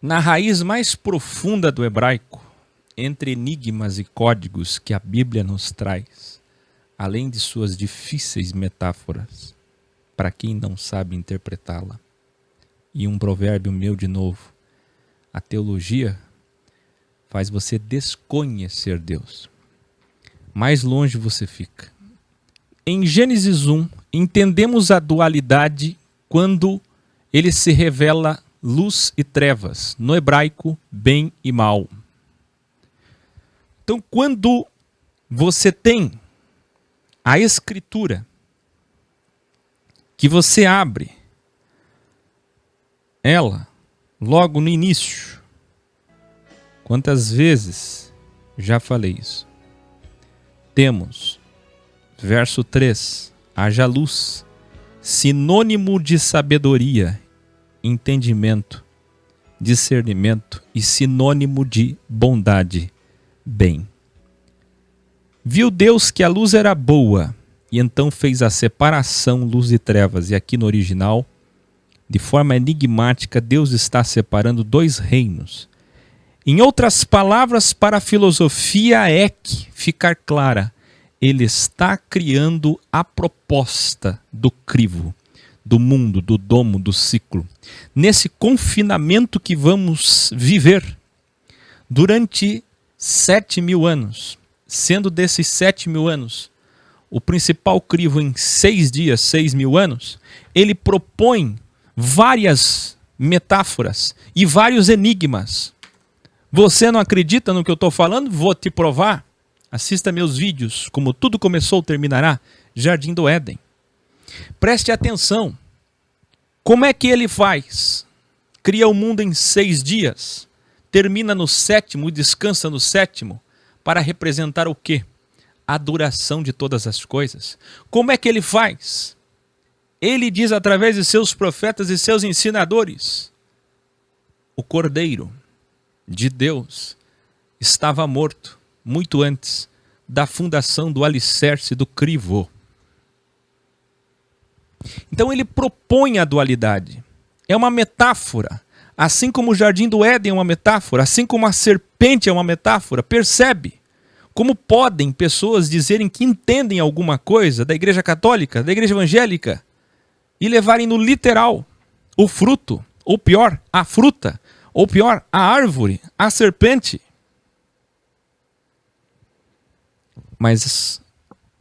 Na raiz mais profunda do hebraico, entre enigmas e códigos que a Bíblia nos traz, além de suas difíceis metáforas, para quem não sabe interpretá-la, e um provérbio meu de novo, a teologia faz você desconhecer Deus. Mais longe você fica. Em Gênesis 1, entendemos a dualidade quando ele se revela luz e trevas, no hebraico, bem e mal. Então, quando você tem a Escritura, que você abre ela logo no início, quantas vezes já falei isso? Temos, verso 3, haja luz, sinônimo de sabedoria, entendimento, discernimento e sinônimo de bondade, bem. Viu Deus que a luz era boa e então fez a separação luz e trevas. E aqui no original, de forma enigmática, Deus está separando dois reinos. Em outras palavras, para a filosofia ficar clara, ele está criando a proposta do crivo, do mundo, do domo, do ciclo. Nesse confinamento que vamos viver durante 7.000 anos, sendo desses 7.000 anos o principal crivo em 6 dias, 6.000 anos, ele propõe várias metáforas e vários enigmas. Você não acredita no que eu estou falando? Vou te provar. Assista meus vídeos, Como Tudo Começou, Terminará, Jardim do Éden. Preste atenção. Como é que ele faz? Cria o mundo em 6 dias, termina no 7º e descansa no 7º, para representar o quê? A duração de todas as coisas. Como é que ele faz? Ele diz através de seus profetas e seus ensinadores: o Cordeiro de Deus estava morto muito antes da fundação do alicerce do crivo. Então ele propõe a dualidade. É uma metáfora. Assim como o Jardim do Éden é uma metáfora, assim como a serpente é uma metáfora. Percebe? Como podem pessoas dizerem que entendem alguma coisa da Igreja Católica, da Igreja Evangélica, e levarem no literal o fruto, ou pior, a fruta, ou pior, a árvore, a serpente? Mas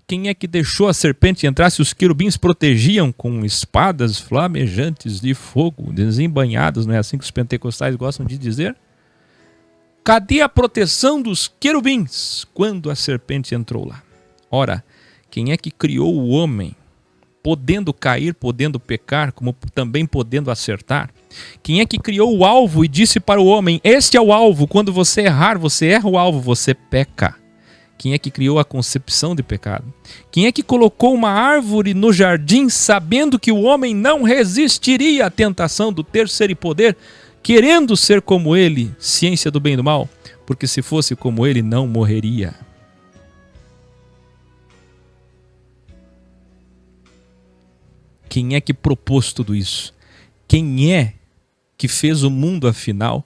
quem é que deixou a serpente entrar se os querubins protegiam com espadas flamejantes de fogo, desembainhadas, não é assim que os pentecostais gostam de dizer? Cadê a proteção dos querubins quando a serpente entrou lá? Ora, quem é que criou o homem, podendo cair, podendo pecar, como também podendo acertar? Quem é que criou o alvo e disse para o homem: este é o alvo, quando você errar, você erra o alvo, você peca? Quem é que criou a concepção de pecado? Quem é que colocou uma árvore no jardim sabendo que o homem não resistiria à tentação do ter, ser e poder, querendo ser como ele, ciência do bem e do mal? Porque se fosse como ele, não morreria. Quem é que propôs tudo isso? Quem é que fez o mundo, afinal,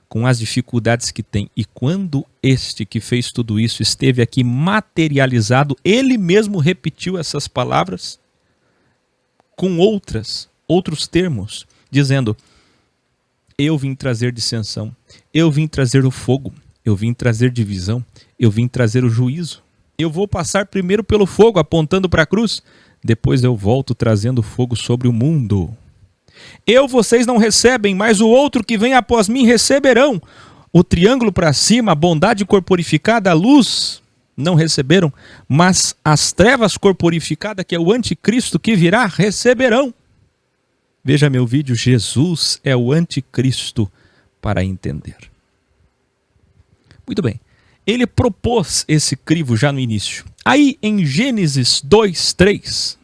com as dificuldades que tem? E quando este que fez tudo isso esteve aqui materializado, ele mesmo repetiu essas palavras com outros termos, dizendo: eu vim trazer dissensão, eu vim trazer o fogo, eu vim trazer divisão, eu vim trazer o juízo. Eu vou passar primeiro pelo fogo, apontando para a cruz, depois eu volto trazendo fogo sobre o mundo. Vocês não recebem, mas o outro que vem após mim receberão. O triângulo para cima, a bondade corporificada, a luz, não receberam, mas as trevas corporificadas, que é o anticristo que virá, receberão. Veja meu vídeo, Jesus é o anticristo, para entender. Muito bem, ele propôs esse crivo já no início. Aí em Gênesis 2:3,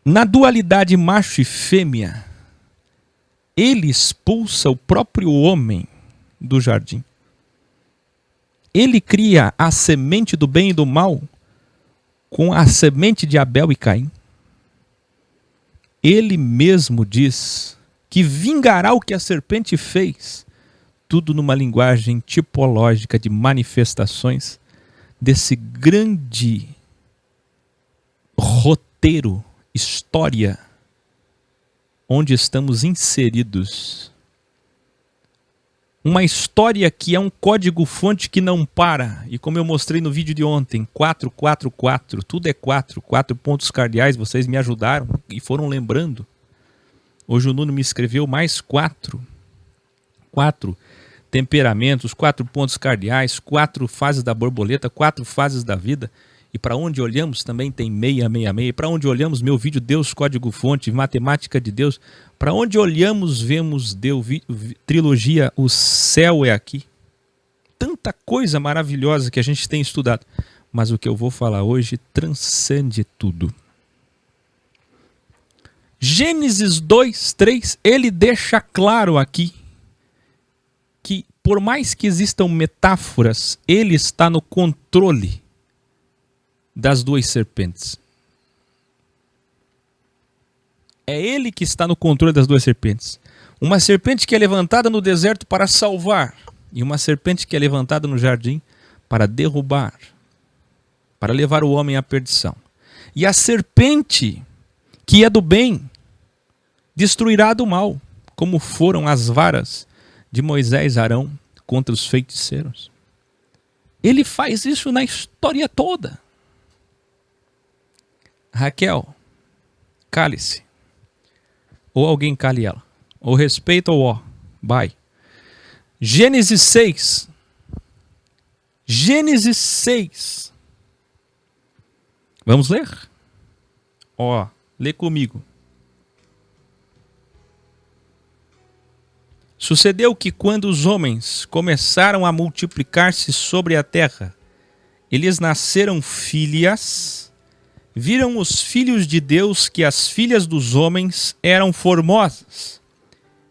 na dualidade macho e fêmea, ele expulsa o próprio homem do jardim. Ele cria a semente do bem e do mal com a semente de Abel e Caim. Ele mesmo diz que vingará o que a serpente fez. Tudo numa linguagem tipológica de manifestações desse grande roteiro, história, onde estamos inseridos. Uma história que é um código-fonte que não para. E como eu mostrei no vídeo de ontem, 444, tudo é 4 pontos cardeais, vocês me ajudaram e foram lembrando. Hoje o Nuno me escreveu mais 4 temperamentos, 4 pontos cardeais, 4 fases da borboleta, 4 fases da vida. E para onde olhamos também tem 666. Para onde olhamos, meu vídeo Deus, Código-Fonte, Matemática de Deus. Para onde olhamos, vemos Deus, trilogia O Céu é Aqui. Tanta coisa maravilhosa que a gente tem estudado. Mas o que eu vou falar hoje transcende tudo. Gênesis 2, 3, ele deixa claro aqui que por mais que existam metáforas, ele está no controle das 2 serpentes. É ele que está no controle das 2 serpentes. Uma serpente que é levantada no deserto para salvar, e uma serpente que é levantada no jardim para derrubar, para levar o homem à perdição. E a serpente que é do bem destruirá do mal, como foram as varas de Moisés e Arão contra os feiticeiros. Ele faz isso na história toda. Raquel, cale-se. Ou alguém cale ela. Ou respeita ou ó. Vai. Gênesis 6. Gênesis 6. Vamos ler? Ó, lê comigo. Sucedeu que quando os homens começaram a multiplicar-se sobre a terra, eles nasceram filhas. Viram os filhos de Deus que as filhas dos homens eram formosas,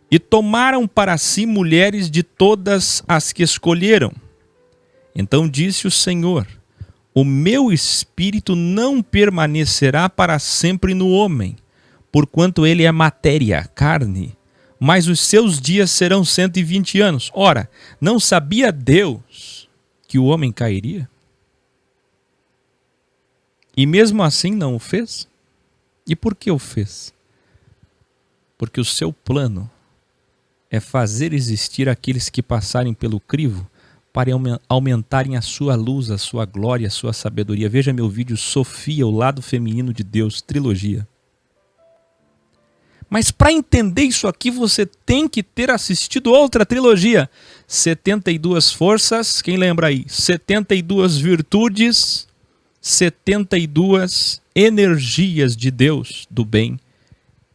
e tomaram para si mulheres de todas as que escolheram. Então disse o Senhor: o meu espírito não permanecerá para sempre no homem, porquanto ele é matéria, carne, mas os seus dias serão 120 anos. Ora, não sabia Deus que o homem cairia? E mesmo assim não o fez? E por que o fez? Porque o seu plano é fazer existir aqueles que passarem pelo crivo para aumentarem a sua luz, a sua glória, a sua sabedoria. Veja meu vídeo Sofia, o lado feminino de Deus, trilogia. Mas para entender isso aqui, você tem que ter assistido outra trilogia. 72 forças, quem lembra aí? 72 virtudes, 72 energias de Deus, do bem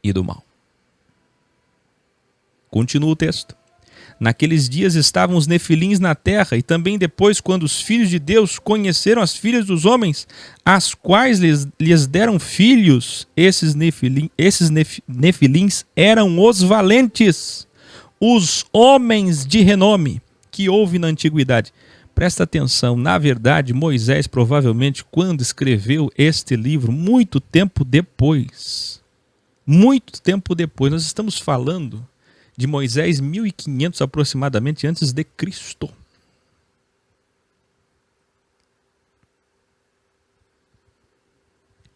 e do mal. Continua o texto. Naqueles dias estavam os nefilins na terra, e também depois, quando os filhos de Deus conheceram as filhas dos homens, as quais lhes deram filhos, esses nefilins eram os valentes, os homens de renome que houve na antiguidade. Presta atenção, na verdade, Moisés provavelmente, quando escreveu este livro, muito tempo depois, nós estamos falando de Moisés 1500 aproximadamente antes de Cristo.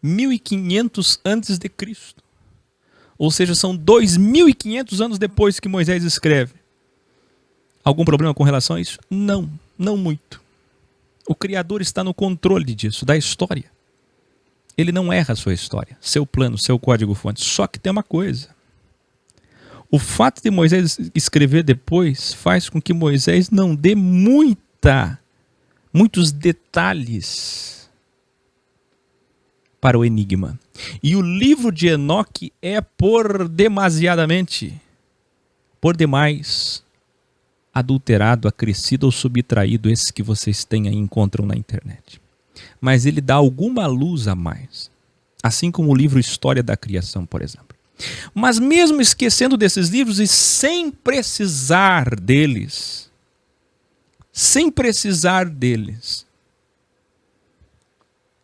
(1500 antes de Cristo). Ou seja, são 2500 anos depois que Moisés escreve. Algum problema com relação a isso? Não, não muito. O Criador está no controle disso, da história. Ele não erra a sua história, seu plano, seu código-fonte. Só que tem uma coisa. O fato de Moisés escrever depois faz com que Moisés não dê muitos detalhes para o enigma. E o livro de Enoque é por demais adulterado, acrescido ou subtraído, esses que vocês têm aí, encontram na internet. Mas ele dá alguma luz a mais. Assim como o livro História da Criação, por exemplo. Mas mesmo esquecendo desses livros e sem precisar deles,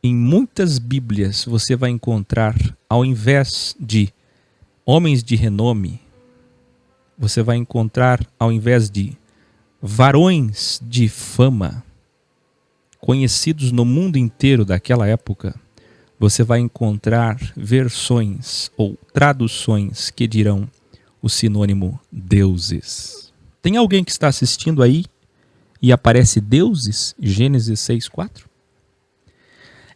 em muitas Bíblias você vai encontrar, ao invés de homens de renome, você vai encontrar, ao invés de varões de fama, conhecidos no mundo inteiro daquela época, você vai encontrar versões ou traduções que dirão o sinônimo deuses. Tem alguém que está assistindo aí e aparece deuses? Gênesis 6:4?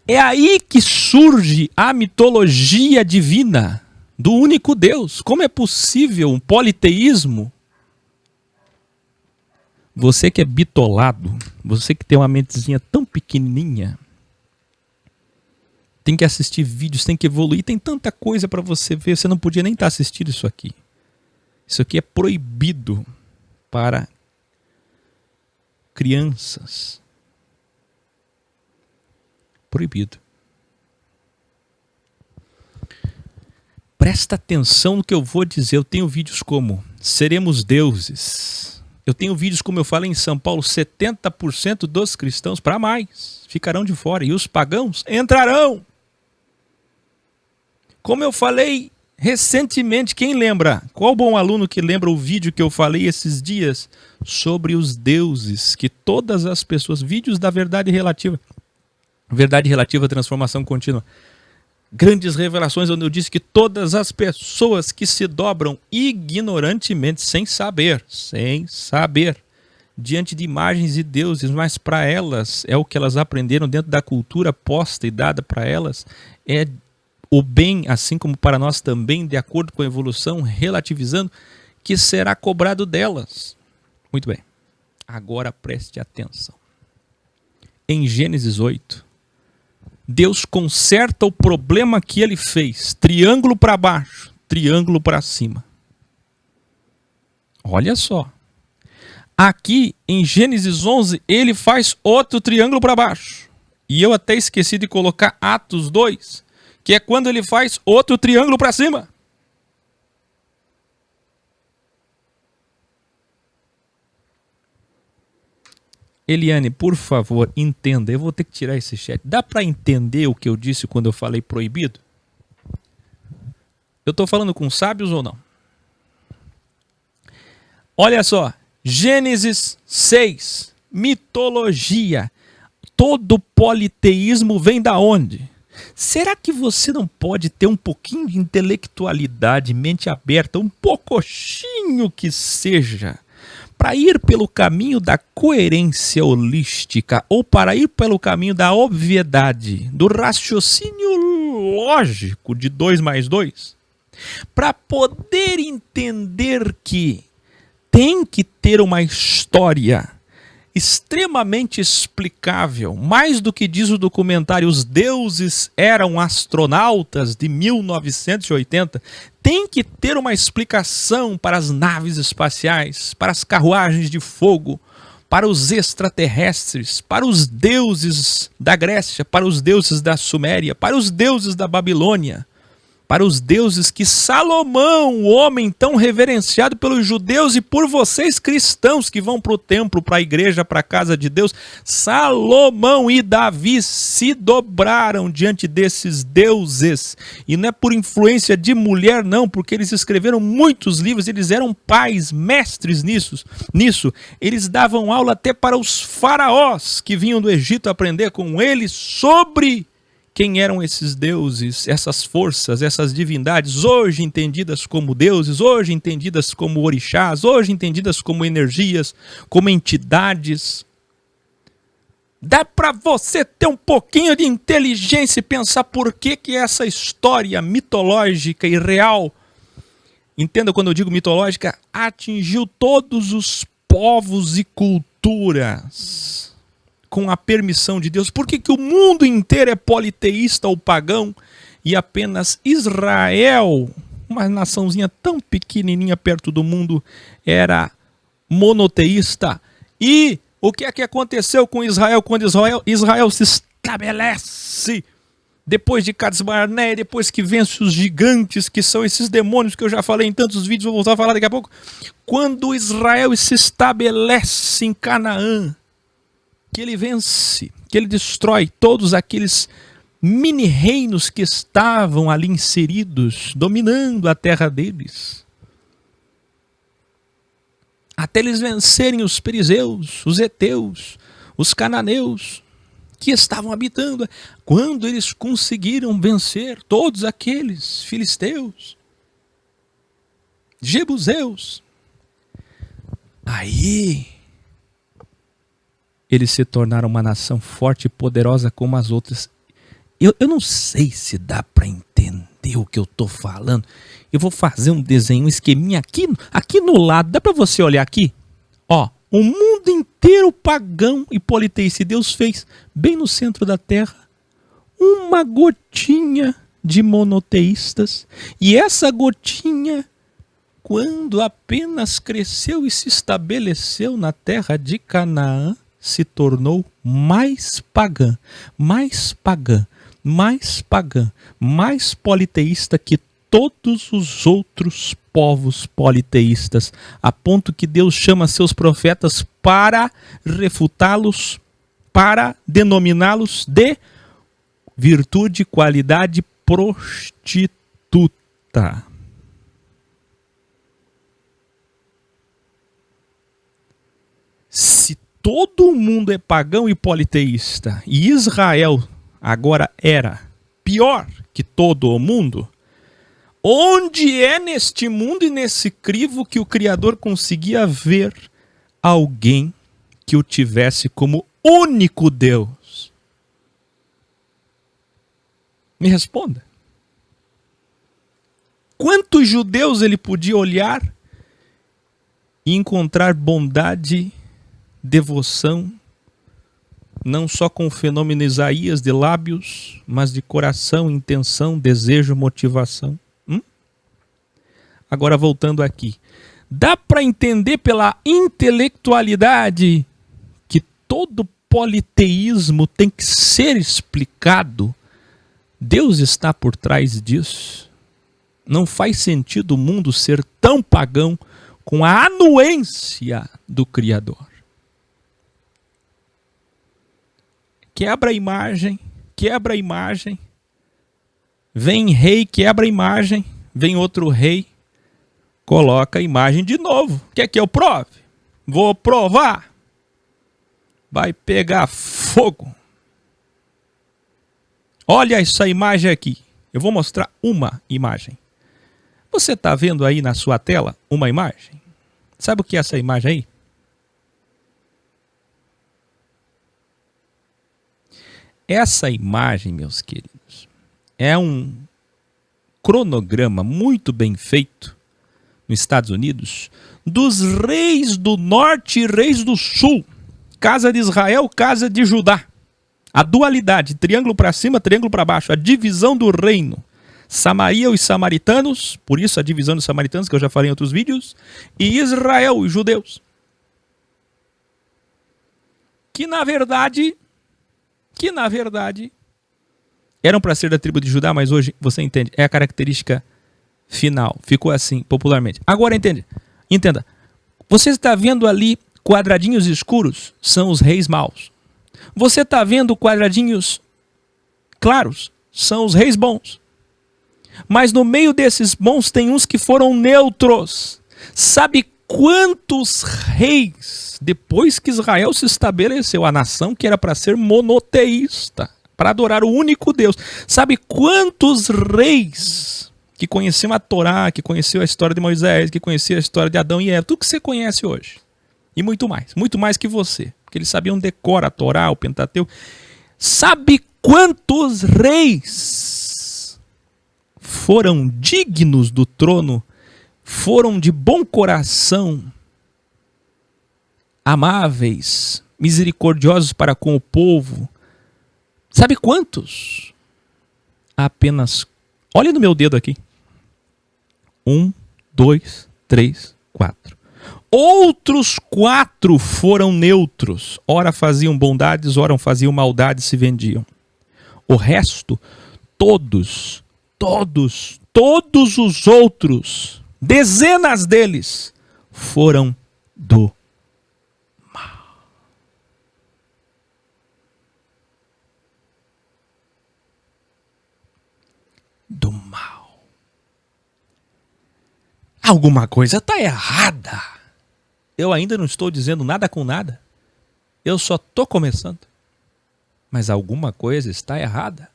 É aí que surge a mitologia divina do único Deus. Como é possível um politeísmo? Você que é bitolado, você que tem uma mentezinha tão pequenininha, tem que assistir vídeos, tem que evoluir, tem tanta coisa para você ver, você não podia nem estar assistindo isso aqui. Isso aqui é proibido para crianças. Proibido. Presta atenção no que eu vou dizer. Eu tenho vídeos como Seremos Deuses. Eu tenho vídeos, como eu falei em São Paulo, 70% dos cristãos, para mais, ficarão de fora. E os pagãos entrarão. Como eu falei recentemente, quem lembra? Qual bom aluno que lembra o vídeo que eu falei esses dias sobre os deuses, que todas as pessoas, vídeos da verdade relativa, transformação contínua, grandes revelações, onde eu disse que todas as pessoas que se dobram ignorantemente, sem saber, diante de imagens de deuses, mas para elas é o que elas aprenderam dentro da cultura posta e dada para elas, é o bem, assim como para nós também, de acordo com a evolução, relativizando, que será cobrado delas. Muito bem, agora preste atenção. Em Gênesis 8, Deus conserta o problema que ele fez. Triângulo para baixo, triângulo para cima. Olha só. Aqui em Gênesis 11, ele faz outro triângulo para baixo. E eu até esqueci de colocar Atos 2, que é quando ele faz outro triângulo para cima. Eliane, por favor, entenda. Eu vou ter que tirar esse chat. Dá para entender o que eu disse quando eu falei proibido? Eu estou falando com sábios ou não? Olha só. Gênesis 6. Mitologia. Todo politeísmo vem da onde? Será que você não pode ter um pouquinho de intelectualidade, mente aberta, um pouquinho que seja, para ir pelo caminho da coerência holística ou para ir pelo caminho da obviedade, do raciocínio lógico de 2 mais 2, para poder entender que tem que ter uma história extremamente explicável, mais do que diz o documentário Os Deuses Eram Astronautas, de 1980, tem que ter uma explicação para as naves espaciais, para as carruagens de fogo, para os extraterrestres, para os deuses da Grécia, para os deuses da Suméria, para os deuses da Babilônia, para os deuses que Salomão, o homem tão reverenciado pelos judeus e por vocês cristãos que vão para o templo, para a igreja, para a casa de Deus, Salomão e Davi se dobraram diante desses deuses. E não é por influência de mulher não, porque eles escreveram muitos livros, eles eram pais, mestres nisso. Eles davam aula até para os faraós que vinham do Egito aprender com eles sobre quem eram esses deuses, essas forças, essas divindades, hoje entendidas como deuses, hoje entendidas como orixás, hoje entendidas como energias, como entidades. Dá para você ter um pouquinho de inteligência e pensar por que essa história mitológica e real, entenda quando eu digo mitológica, atingiu todos os povos e culturas com a permissão de Deus. Por que o mundo inteiro é politeísta ou pagão e apenas Israel, uma naçãozinha tão pequenininha perto do mundo, era monoteísta? E o que é que aconteceu com Israel quando Israel se estabelece depois de Cades Barnea, depois que vence os gigantes, que são esses demônios que eu já falei em tantos vídeos, vou voltar a falar daqui a pouco. Quando Israel se estabelece em Canaã, que ele vence, que ele destrói todos aqueles mini-reinos que estavam ali inseridos, dominando a terra deles. até eles vencerem os perizeus, os heteus, os cananeus que estavam habitando. Quando eles conseguiram vencer todos aqueles filisteus, jebuseus, aí eles se tornaram uma nação forte e poderosa como as outras. Eu não sei se dá para entender o que eu estou falando. Eu vou fazer um desenho, um esqueminha aqui no lado. Dá para você olhar aqui? Ó, o mundo inteiro pagão e politeísta. Deus fez bem no centro da terra uma gotinha de monoteístas. E essa gotinha, quando apenas cresceu e se estabeleceu na terra de Canaã, se tornou mais pagã, mais pagã, mais pagã, mais politeísta que todos os outros povos politeístas, a ponto que Deus chama seus profetas para refutá-los, para denominá-los de virtude, qualidade prostituta. Se todo mundo é pagão e politeísta, e Israel agora era pior que todo o mundo, onde é neste mundo e nesse crivo que o Criador conseguia ver alguém que o tivesse como único Deus? Me responda. Quantos judeus ele podia olhar e encontrar bondade, devoção, não só com o fenômeno Isaías de lábios, mas de coração, intenção, desejo, motivação? Agora voltando aqui, dá para entender pela intelectualidade que todo politeísmo tem que ser explicado? Deus está por trás disso. Não faz sentido o mundo ser tão pagão com a anuência do Criador. Quebra a imagem, quebra a imagem. Vem rei, quebra a imagem. Vem outro rei, coloca a imagem de novo. Quer que eu prove? Vou provar. Vai pegar fogo. Olha essa imagem aqui. Eu vou mostrar uma imagem. Você está vendo aí na sua tela uma imagem? Sabe o que é essa imagem aí? Essa imagem, meus queridos, é um cronograma muito bem feito nos Estados Unidos dos reis do norte e reis do sul. Casa de Israel, casa de Judá. A dualidade, triângulo para cima, triângulo para baixo. A divisão do reino. Samaria, os samaritanos, por isso a divisão dos samaritanos, que eu já falei em outros vídeos. E Israel, os judeus. Que na verdade, eram para ser da tribo de Judá, mas hoje, você entende, é a característica final. Ficou assim, popularmente. Agora entenda. Você está vendo ali quadradinhos escuros? São os reis maus. Você está vendo quadradinhos claros? São os reis bons. Mas no meio desses bons tem uns que foram neutros. Sabe quantos reis, depois que Israel se estabeleceu, a nação que era para ser monoteísta, para adorar o único Deus, sabe quantos reis que conheciam a Torá, que conheciam a história de Moisés, que conheciam a história de Adão e Eva, tudo que você conhece hoje, e muito mais que você, porque eles sabiam decorar a Torá, o Pentateuco. Sabe quantos reis foram dignos do trono, foram de bom coração, amáveis, misericordiosos para com o povo? Sabe quantos? Apenas, olha no meu dedo aqui. 1, 2, 3, 4. Outros 4 foram neutros. Ora faziam bondades, ora faziam maldades, se vendiam. O resto, todos os outros, dezenas deles, foram do mal. Do mal. Alguma coisa está errada. Eu ainda não estou dizendo nada com nada. Eu só estou começando. Mas alguma coisa está errada.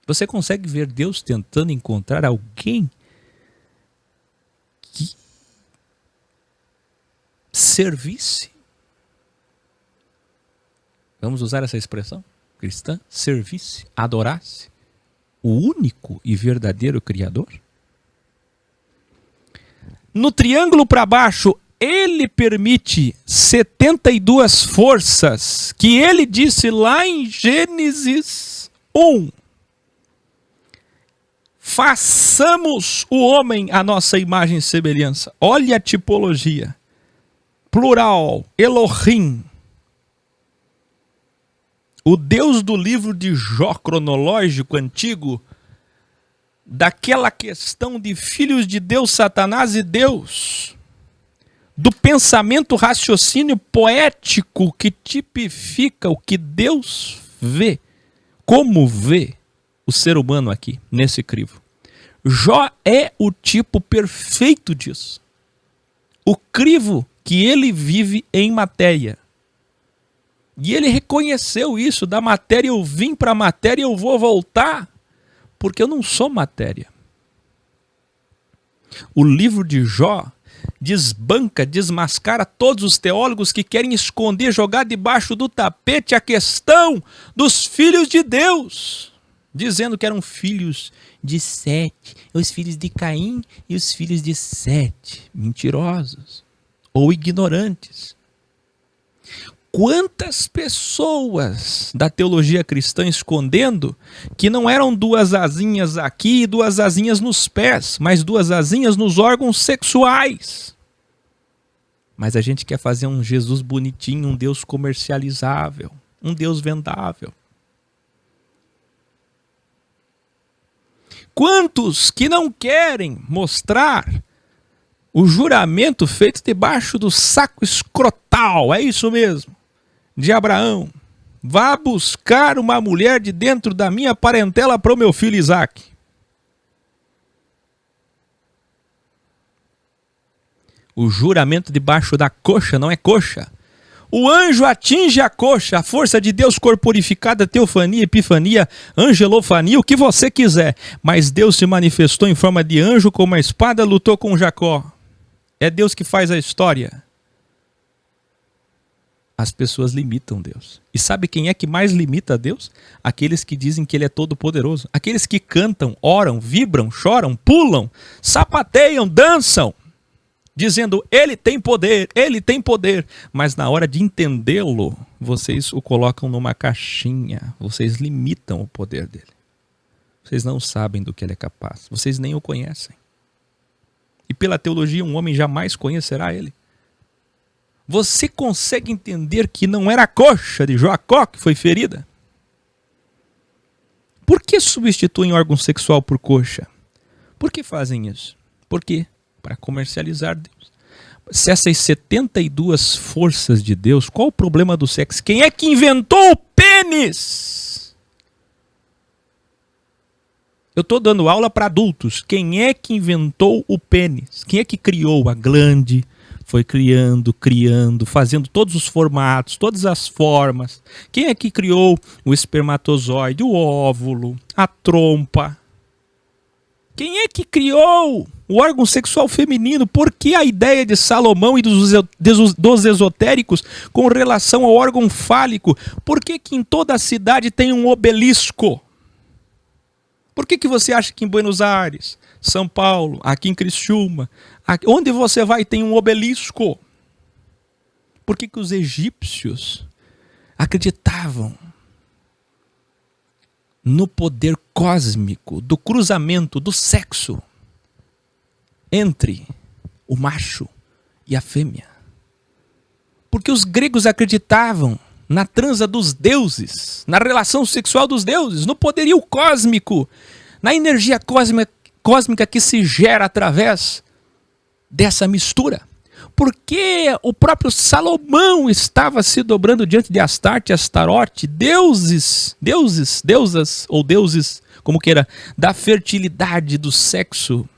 Você consegue ver Deus tentando encontrar alguém que servisse? Vamos usar essa expressão cristã? Servisse, adorasse o único e verdadeiro Criador? No triângulo para baixo, ele permite 72 forças que ele disse lá em Gênesis 1. Façamos o homem à nossa imagem e semelhança. Olha a tipologia. Plural, Elohim. O Deus do livro de Jó cronológico antigo, daquela questão de filhos de Deus, Satanás e Deus, do pensamento raciocínio poético que tipifica o que Deus vê, como vê o ser humano aqui, nesse crivo. Jó é o tipo perfeito disso. O crivo que ele vive em matéria. E ele reconheceu isso, da matéria eu vim para a matéria, eu vou voltar, porque eu não sou matéria. O livro de Jó desbanca, desmascara todos os teólogos que querem esconder, jogar debaixo do tapete a questão dos filhos de Deus, dizendo que eram filhos de Sete, os filhos de Caim e os filhos de Sete, mentirosos ou ignorantes. Quantas pessoas da teologia cristã escondendo que não eram duas asinhas aqui e duas asinhas nos pés, mas duas asinhas nos órgãos sexuais. Mas a gente quer fazer um Jesus bonitinho, um Deus comercializável, um Deus vendável. Quantos que não querem mostrar o juramento feito debaixo do saco escrotal, é isso mesmo, de Abraão. Vá buscar uma mulher de dentro da minha parentela para o meu filho Isaac. O juramento debaixo da coxa não é coxa. O anjo atinge a coxa, a força de Deus corporificada, teofania, epifania, angelofania, o que você quiser. Mas Deus se manifestou em forma de anjo com uma espada, lutou com Jacó. É Deus que faz a história. As pessoas limitam Deus. E sabe quem é que mais limita Deus? Aqueles que dizem que Ele é todo poderoso. Aqueles que cantam, oram, vibram, choram, pulam, sapateiam, dançam, dizendo, Ele tem poder, Ele tem poder. Mas na hora de entendê-lo, vocês o colocam numa caixinha. Vocês limitam o poder dele. Vocês não sabem do que ele é capaz. Vocês nem o conhecem. E pela teologia, um homem jamais conhecerá ele. Você consegue entender que não era a coxa de Jacó que foi ferida? Por que substituem órgão sexual por coxa? Por que fazem isso? Por quê? Para comercializar Deus. Se essas 72 forças de Deus, qual o problema do sexo? Quem é que inventou o pênis? Eu estou dando aula para adultos. Quem é que inventou o pênis? Quem é que criou a glande? Foi criando, fazendo todos os formatos, todas as formas. Quem é que criou o espermatozoide, o óvulo, a trompa? Quem é que criou o órgão sexual feminino? Por que a ideia de Salomão e dos esotéricos com relação ao órgão fálico? Por que em toda a cidade tem um obelisco? Por que você acha que em Buenos Aires, São Paulo, aqui em Criciúma, onde você vai tem um obelisco? Por que os egípcios acreditavam no poder cósmico do cruzamento, do sexo entre o macho e a fêmea? Porque os gregos acreditavam na transa dos deuses, na relação sexual dos deuses, no poderio cósmico, na energia cósmica que se gera através dessa mistura. Porque o próprio Salomão estava se dobrando diante de Astarte, Astarote, deusas, ou deuses, como queira, da fertilidade, do sexo.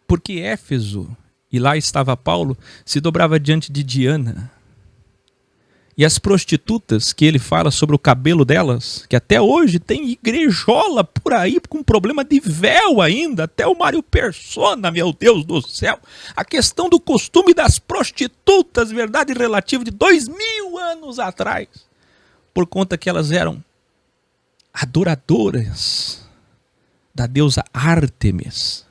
Porque Éfeso, e lá estava Paulo, se dobrava diante de Diana. E as prostitutas, que ele fala sobre o cabelo delas, que até hoje tem igrejola por aí com problema de véu ainda, até o Mário Persona, meu Deus do céu. A questão do costume das prostitutas, verdade relativa de 2000 anos atrás, por conta que elas eram adoradoras da deusa Ártemis,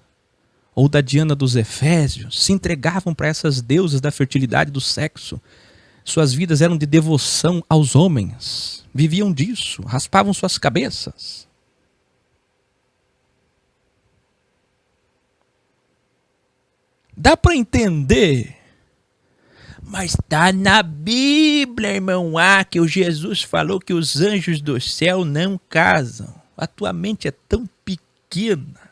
ou da Diana dos Efésios, se entregavam para essas deusas da fertilidade e do sexo. Suas vidas eram de devoção aos homens. Viviam disso, raspavam suas cabeças. Dá para entender? Mas está na Bíblia, irmão, que o Jesus falou que os anjos do céu não casam. A tua mente é tão pequena.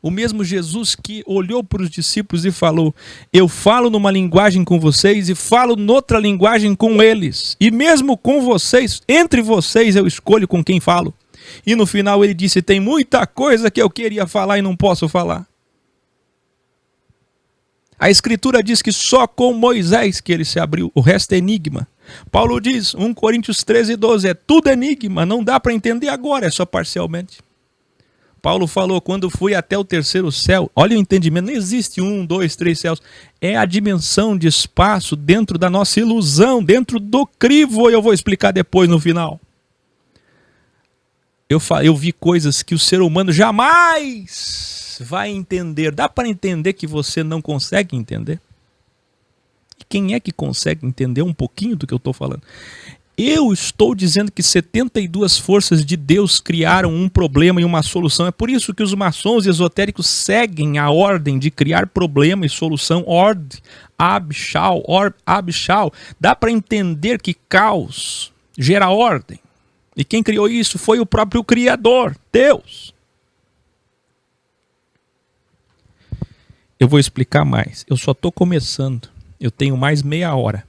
O mesmo Jesus que olhou para os discípulos e falou: eu falo numa linguagem com vocês e falo noutra linguagem com eles. E mesmo com vocês, entre vocês eu escolho com quem falo. E no final ele disse: tem muita coisa que eu queria falar e não posso falar. A Escritura diz que só com Moisés que ele se abriu, o resto é enigma. Paulo diz, 1 Coríntios 13:12, é tudo enigma, não dá para entender agora, é só parcialmente. Paulo falou, quando fui até o terceiro céu, olha o entendimento, não existe 1, 2, 3 céus. É a dimensão de espaço dentro da nossa ilusão, dentro do crivo, eu vou explicar depois no final. Eu vi coisas que o ser humano jamais vai entender. Dá para entender que você não consegue entender? E quem é que consegue entender um pouquinho do que eu estou falando? Eu estou dizendo que 72 forças de Deus criaram um problema e uma solução. É por isso que os maçons e esotéricos seguem a ordem de criar problema e solução. Ordem, Abshal. Dá para entender que caos gera ordem. E quem criou isso foi o próprio Criador, Deus. Eu vou explicar mais. Eu só estou começando. Eu tenho mais meia hora.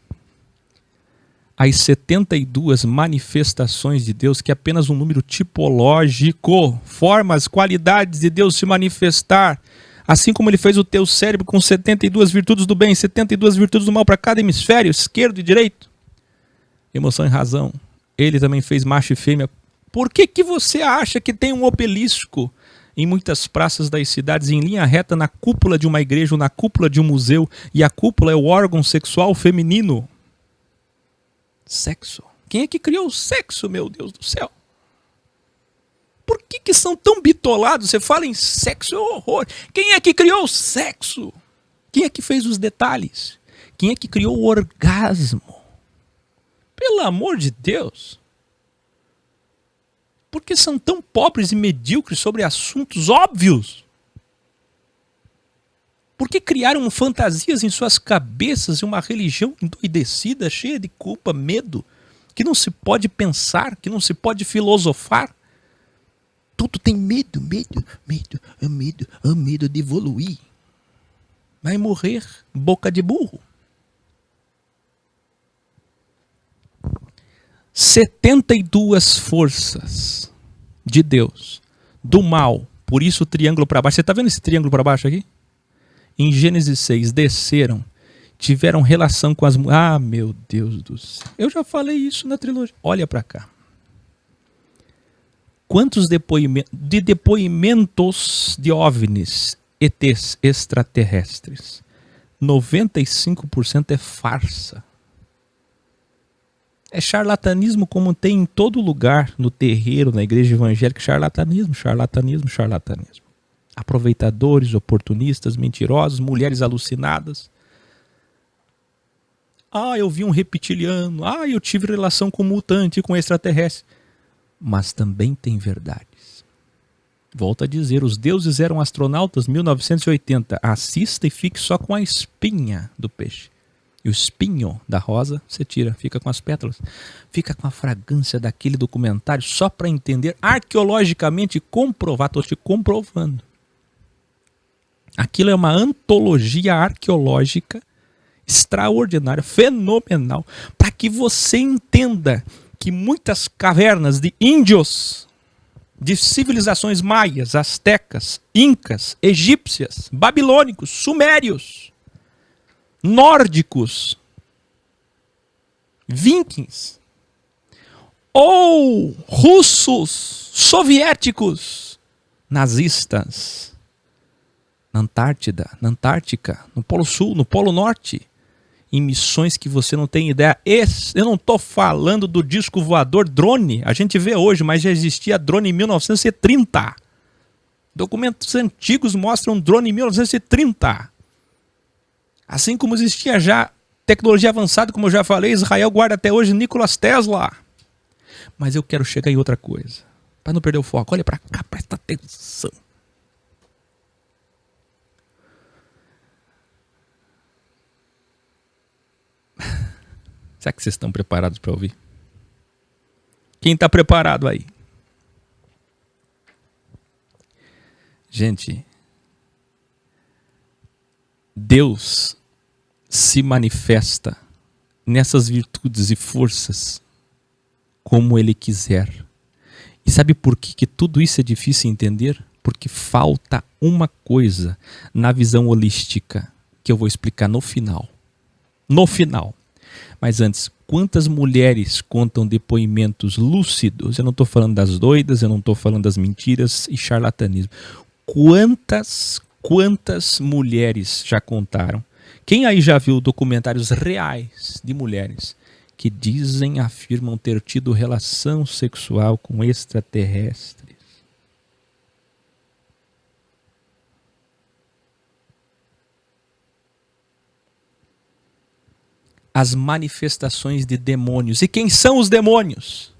As 72 manifestações de Deus, que é apenas um número tipológico, formas, qualidades de Deus se manifestar, assim como ele fez o teu cérebro com 72 virtudes do bem, 72 virtudes do mal para cada hemisfério, esquerdo e direito, emoção e razão. Ele também fez macho e fêmea. Por que que você acha que tem um obelisco em muitas praças das cidades em linha reta na cúpula de uma igreja ou na cúpula de um museu, e a cúpula é o órgão sexual feminino? Sexo. Quem é que criou o sexo, meu Deus do céu? Por que são tão bitolados? Você fala em sexo, é um horror. Quem é que criou o sexo? Quem é que fez os detalhes? Quem é que criou o orgasmo? Pelo amor de Deus. Por que são tão pobres e medíocres sobre assuntos óbvios? Por que criaram fantasias em suas cabeças e uma religião endoidecida, cheia de culpa, medo, que não se pode pensar, que não se pode filosofar? Tudo tem medo de evoluir. Vai morrer boca de burro. 72 forças de Deus, do mal, por isso o triângulo para baixo. Você está vendo esse triângulo para baixo aqui? Em Gênesis 6, desceram, tiveram relação com as... Ah, meu Deus do céu. Eu já falei isso na trilogia. Olha para cá. Quantos depoimentos de OVNIs, ETs, extraterrestres? 95% é farsa. É charlatanismo como tem em todo lugar, no terreiro, na igreja evangélica, charlatanismo. Aproveitadores, oportunistas, mentirosos, mulheres alucinadas. Ah, eu vi um reptiliano. Ah, eu tive relação com mutante, com extraterrestre. Mas também tem verdades. Volto a dizer, os deuses eram astronautas 1980. Assista e fique só com a espinha do peixe. E o espinho da rosa, você tira, fica com as pétalas. Fica com a fragrância daquele documentário só para entender, arqueologicamente comprovar. Estou te comprovando. Aquilo é uma antologia arqueológica extraordinária, fenomenal, para que você entenda que muitas cavernas de índios de civilizações maias, astecas, incas, egípcias, babilônicos, sumérios, nórdicos, vikings, ou russos, soviéticos, nazistas, na Antártida, na Antártica, no Polo Sul, no Polo Norte, em missões que você não tem ideia. Eu não estou falando do disco voador drone, a gente vê hoje, mas já existia drone em 1930. Documentos antigos mostram drone em 1930. Assim como existia já tecnologia avançada, como eu já falei, Israel guarda até hoje Nikola Tesla. Mas eu quero chegar em outra coisa, para não perder o foco. Olha para cá, presta atenção. Será que vocês estão preparados para ouvir? Quem está preparado aí? Gente, Deus se manifesta nessas virtudes e forças como Ele quiser. E sabe por que tudo isso é difícil entender? Porque falta uma coisa na visão holística que eu vou explicar no final. No final. Mas antes, quantas mulheres contam depoimentos lúcidos? Eu não estou falando das doidas, eu não estou falando das mentiras e charlatanismo. Quantas mulheres já contaram? Quem aí já viu documentários reais de mulheres que dizem, afirmam ter tido relação sexual com extraterrestres? As manifestações de demônios. E quem são os demônios?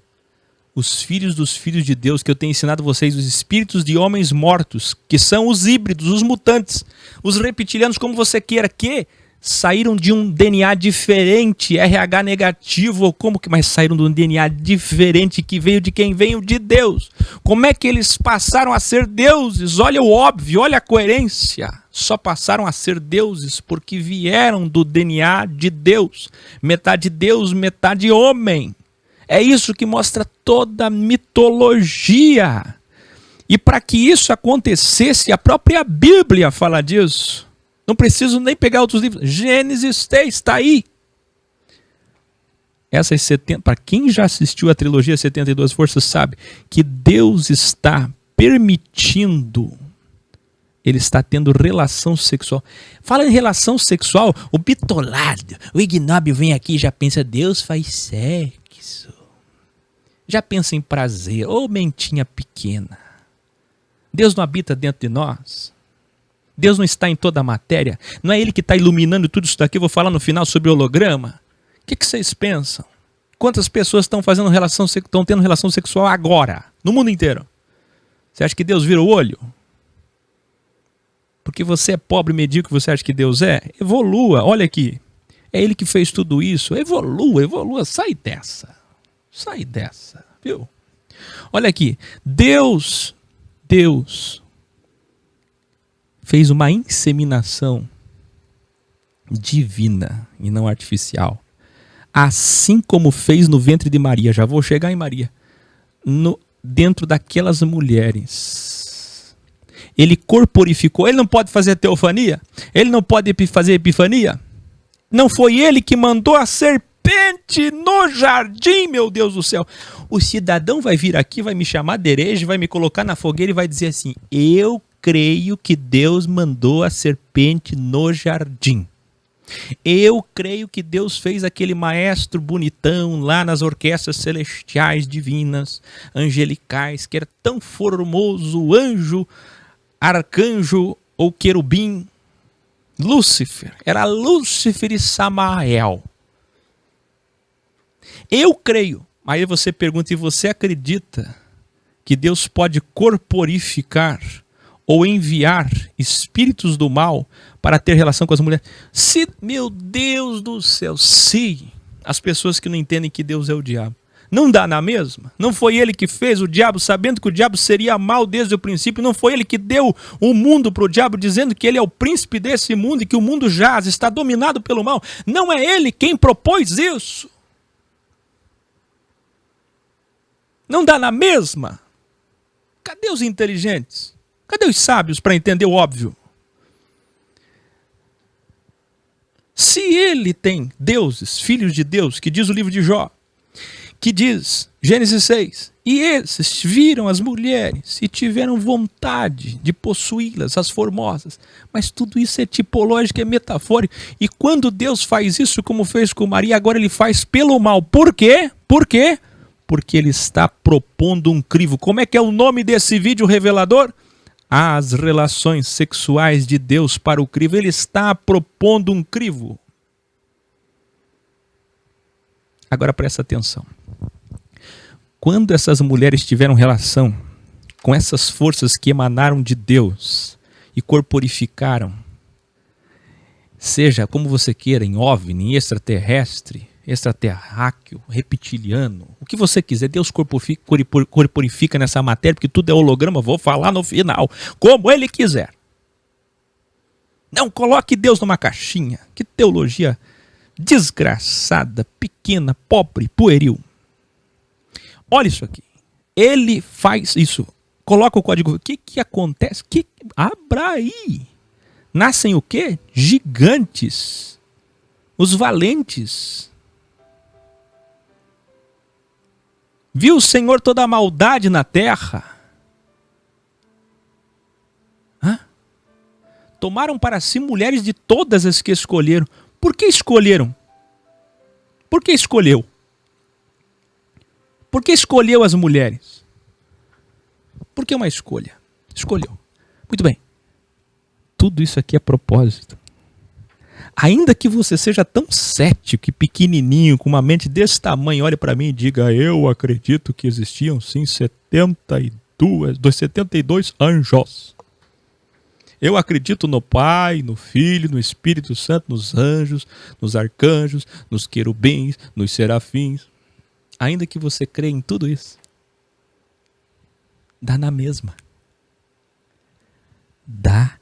Os filhos dos filhos de Deus, que eu tenho ensinado vocês, os espíritos de homens mortos, que são os híbridos, os mutantes, os reptilianos, como você queira, que saíram de um DNA diferente, RH negativo, ou como que, mas saíram de um DNA diferente, que veio de quem? Veio de Deus. Como é que eles passaram a ser deuses? Olha o óbvio, olha a coerência. Só passaram a ser deuses porque vieram do DNA de Deus. Metade Deus, metade homem. É isso que mostra toda a mitologia. E para que isso acontecesse, a própria Bíblia fala disso. Não preciso nem pegar outros livros. Gênesis 3 está aí. Essas 70, para quem já assistiu a trilogia 72 Forças sabe que Deus está permitindo, Ele está tendo relação sexual. Fala em relação sexual, o bitolado, o ignóbil vem aqui e já pensa, Deus faz sexo. Já pensa em prazer, ou mentinha pequena. Deus não habita dentro de nós. Deus não está em toda a matéria. Não é Ele que está iluminando tudo isso daqui. Eu vou falar no final sobre holograma. O que vocês pensam? Quantas pessoas estão tendo relação sexual agora, no mundo inteiro? Você acha que Deus vira o olho? Porque você é pobre e medíocre, você acha que Deus é? Evolua, olha aqui. É Ele que fez tudo isso. Evolua, sai dessa, viu? Olha aqui, Deus fez uma inseminação divina e não artificial. Assim como fez no ventre de Maria, já vou chegar em Maria, dentro daquelas mulheres. Ele corporificou, ele não pode fazer teofania? Ele não pode fazer epifania? Não foi ele que mandou a serpente no jardim, meu Deus do céu? O cidadão vai vir aqui, vai me chamar de herege, vai me colocar na fogueira e vai dizer assim, eu creio que Deus mandou a serpente no jardim. Eu creio que Deus fez aquele maestro bonitão lá nas orquestras celestiais divinas, angelicais, que era tão formoso, anjo, arcanjo ou querubim. Lúcifer, era Lúcifer e Samael. Eu creio. Aí você pergunta, e você acredita que Deus pode corporificar ou enviar espíritos do mal para ter relação com as mulheres? Se, meu Deus do céu, se as pessoas que não entendem que Deus é o diabo, não dá na mesma? Não foi ele que fez o diabo, sabendo que o diabo seria mal desde o princípio? Não foi ele que deu o mundo para o diabo, dizendo que ele é o príncipe desse mundo e que o mundo jaz, está dominado pelo mal? Não é ele quem propôs isso? Não dá na mesma? Cadê os inteligentes? Cadê os sábios para entender o óbvio? Se ele tem deuses, filhos de Deus, que diz o livro de Jó, que diz, Gênesis 6, e esses viram as mulheres e tiveram vontade de possuí-las, as formosas. Mas tudo isso é tipológico, é metafórico. E quando Deus faz isso, como fez com Maria, agora ele faz pelo mal. Por quê? Por quê? Porque ele está propondo um crivo. Como é que é o nome desse vídeo revelador? As relações sexuais de Deus para o crivo. Ele está propondo um crivo. Agora presta atenção. Quando essas mulheres tiveram relação com essas forças que emanaram de Deus e corporificaram, seja como você queira, em OVNI, extraterrestre, extraterráqueo, reptiliano, o que você quiser, Deus corporifica nessa matéria, porque tudo é holograma, vou falar no final, como ele quiser. Não coloque Deus numa caixinha. Que teologia desgraçada, pequena, pobre, pueril. Olha isso aqui. Ele faz isso. Coloca o código. O que acontece? Abra aí. Nascem o quê? Gigantes. Os valentes. Viu o Senhor toda a maldade na terra? Tomaram para si mulheres de todas as que escolheram. Por que escolheram? Por que escolheu? Por que escolheu as mulheres? Por que uma escolha? Escolheu. Muito bem. Tudo isso aqui é propósito. Ainda que você seja tão cético e pequenininho, com uma mente desse tamanho, olhe para mim e diga, eu acredito que existiam sim 72 anjos. Eu acredito no Pai, no Filho, no Espírito Santo, nos anjos, nos arcanjos, nos querubins, nos serafins. Ainda que você crê em tudo isso, dá na mesma. Dá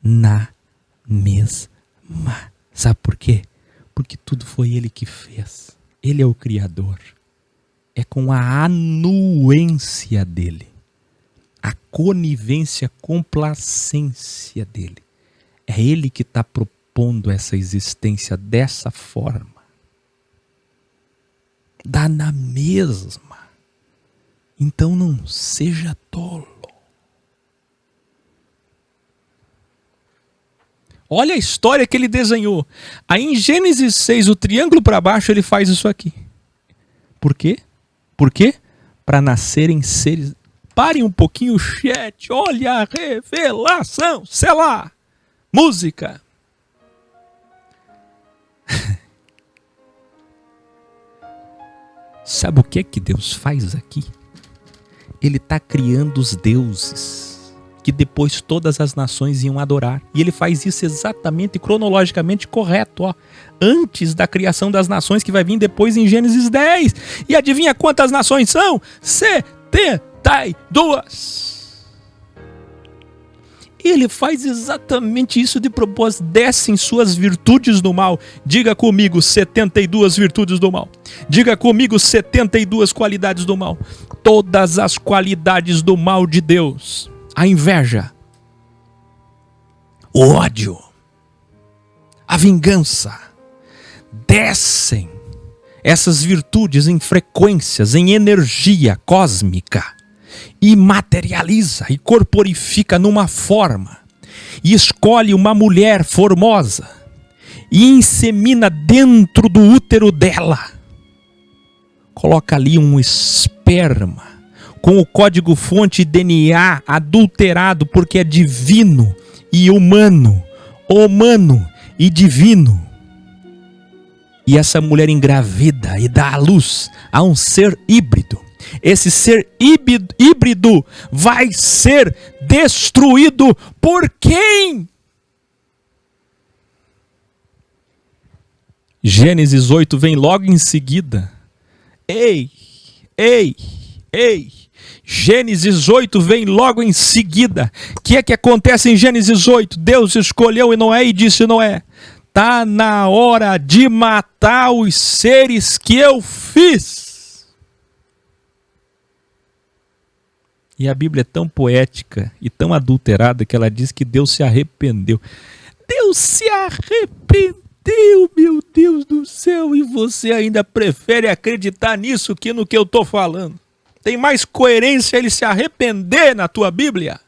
na mesma. Sabe por quê? Porque tudo foi ele que fez. Ele é o Criador. É com a anuência dele. A conivência, complacência dele. É ele que está propondo essa existência dessa forma. Dá na mesma. Então não seja tolo. Olha a história que ele desenhou. Aí em Gênesis 6, o triângulo para baixo, ele faz isso aqui. Por quê? Por quê? Para nascerem seres... Parem um pouquinho o chat. Olha a revelação. Sei lá. Música. Sabe o que é que Deus faz aqui? Ele está criando os deuses que depois todas as nações iam adorar. E ele faz isso exatamente e cronologicamente correto. Ó. Antes da criação das nações, que vai vir depois em Gênesis 10. E adivinha quantas nações são? 72. Ele faz exatamente isso de propósito. Descem suas virtudes do mal. Diga comigo, 72 virtudes do mal. Diga comigo, 72 qualidades do mal. Todas as qualidades do mal de Deus. A inveja, o ódio, a vingança. Descem essas virtudes em frequências, em energia cósmica. E materializa e corporifica numa forma. E escolhe uma mulher formosa. E insemina dentro do útero dela. Coloca ali um esperma. Com o código-fonte DNA adulterado. Porque é divino e humano. Humano e divino. E essa mulher engravida e dá à luz a um ser híbrido. Esse ser híbrido vai ser destruído por quem? Gênesis 8 vem logo em seguida. Ei. Gênesis 8 vem logo em seguida. O que é que acontece em Gênesis 8? Deus escolheu Noé e disse: Noé, tá na hora de matar os seres que eu fiz. E a Bíblia é tão poética e tão adulterada que ela diz que Deus se arrependeu. Deus se arrependeu, meu Deus do céu, e você ainda prefere acreditar nisso que no que eu estou falando. Tem mais coerência ele se arrepender na tua Bíblia?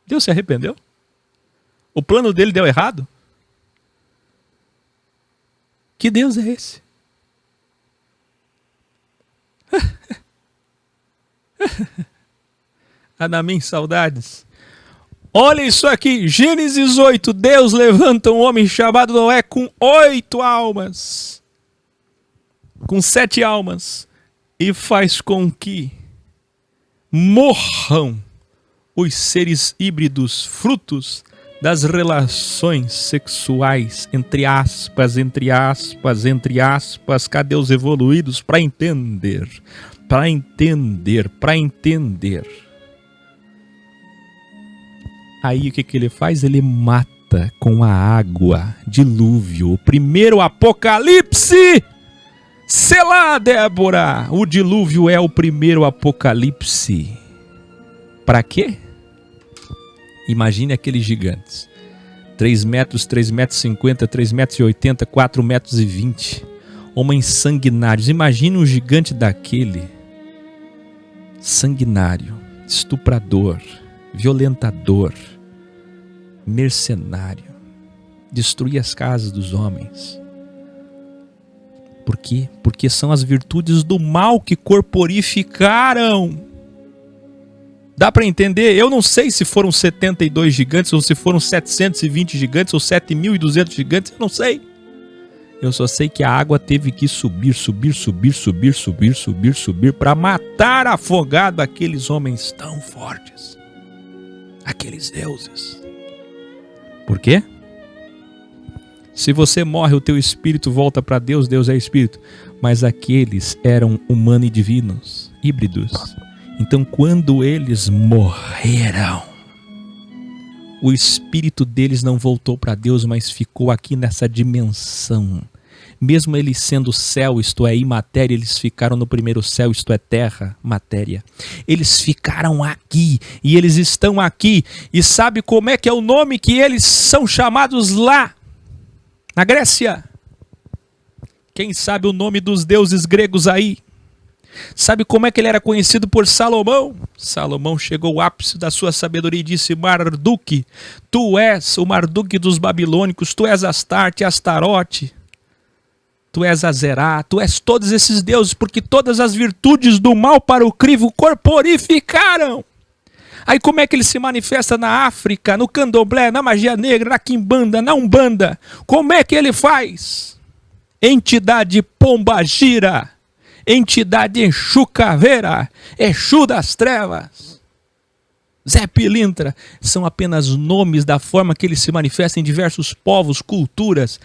Deus se arrependeu? O plano dele deu errado? Que Deus é esse? Anamim, saudades. Olha isso aqui, Gênesis 8, Deus levanta um homem chamado Noé com 8 almas, com 7 almas, e faz com que morram os seres híbridos, frutos das relações sexuais, entre aspas, cadê os evoluídos para entender? Aí o que ele faz? Ele mata com a água, dilúvio, o primeiro apocalipse. Selá, Débora, o dilúvio é o primeiro apocalipse. Para quê? Imagine aqueles gigantes. 3 metros, 3 metros e 50, 3 metros e 80, 4 metros e 20. Homens sanguinários. Imagine um gigante daquele. Sanguinário, estuprador, violentador, mercenário. Destruir as casas dos homens. Por quê? Porque são as virtudes do mal que corporificaram. Dá para entender? Eu não sei se foram 72 gigantes, ou se foram 720 gigantes, ou 7.200 gigantes, eu não sei. Eu só sei que a água teve que subir para matar afogado aqueles homens tão fortes. Aqueles deuses. Por quê? Se você morre, o teu espírito volta para Deus, Deus é espírito. Mas aqueles eram humanos e divinos, híbridos. Então, quando eles morreram, o espírito deles não voltou para Deus, mas ficou aqui nessa dimensão. Mesmo eles sendo céu, isto é, imatéria, eles ficaram no primeiro céu, isto é, terra, matéria. Eles ficaram aqui, e eles estão aqui. E sabe como é que é o nome que eles são chamados lá? Na Grécia. Quem sabe o nome dos deuses gregos aí? Sabe como é que ele era conhecido por Salomão? Salomão chegou ao ápice da sua sabedoria e disse: Marduk, tu és o Marduk dos babilônicos, tu és Astarte, Astarote, tu és Azerá, tu és todos esses deuses, porque todas as virtudes do mal para o crivo corporificaram. Aí como é que ele se manifesta na África, no candomblé, na magia negra, na quimbanda, na umbanda? Como é que ele faz? Entidade pombagira, entidade Exu Caveira, Exu das Trevas, Zé Pilintra, são apenas nomes da forma que ele se manifesta em diversos povos, culturas,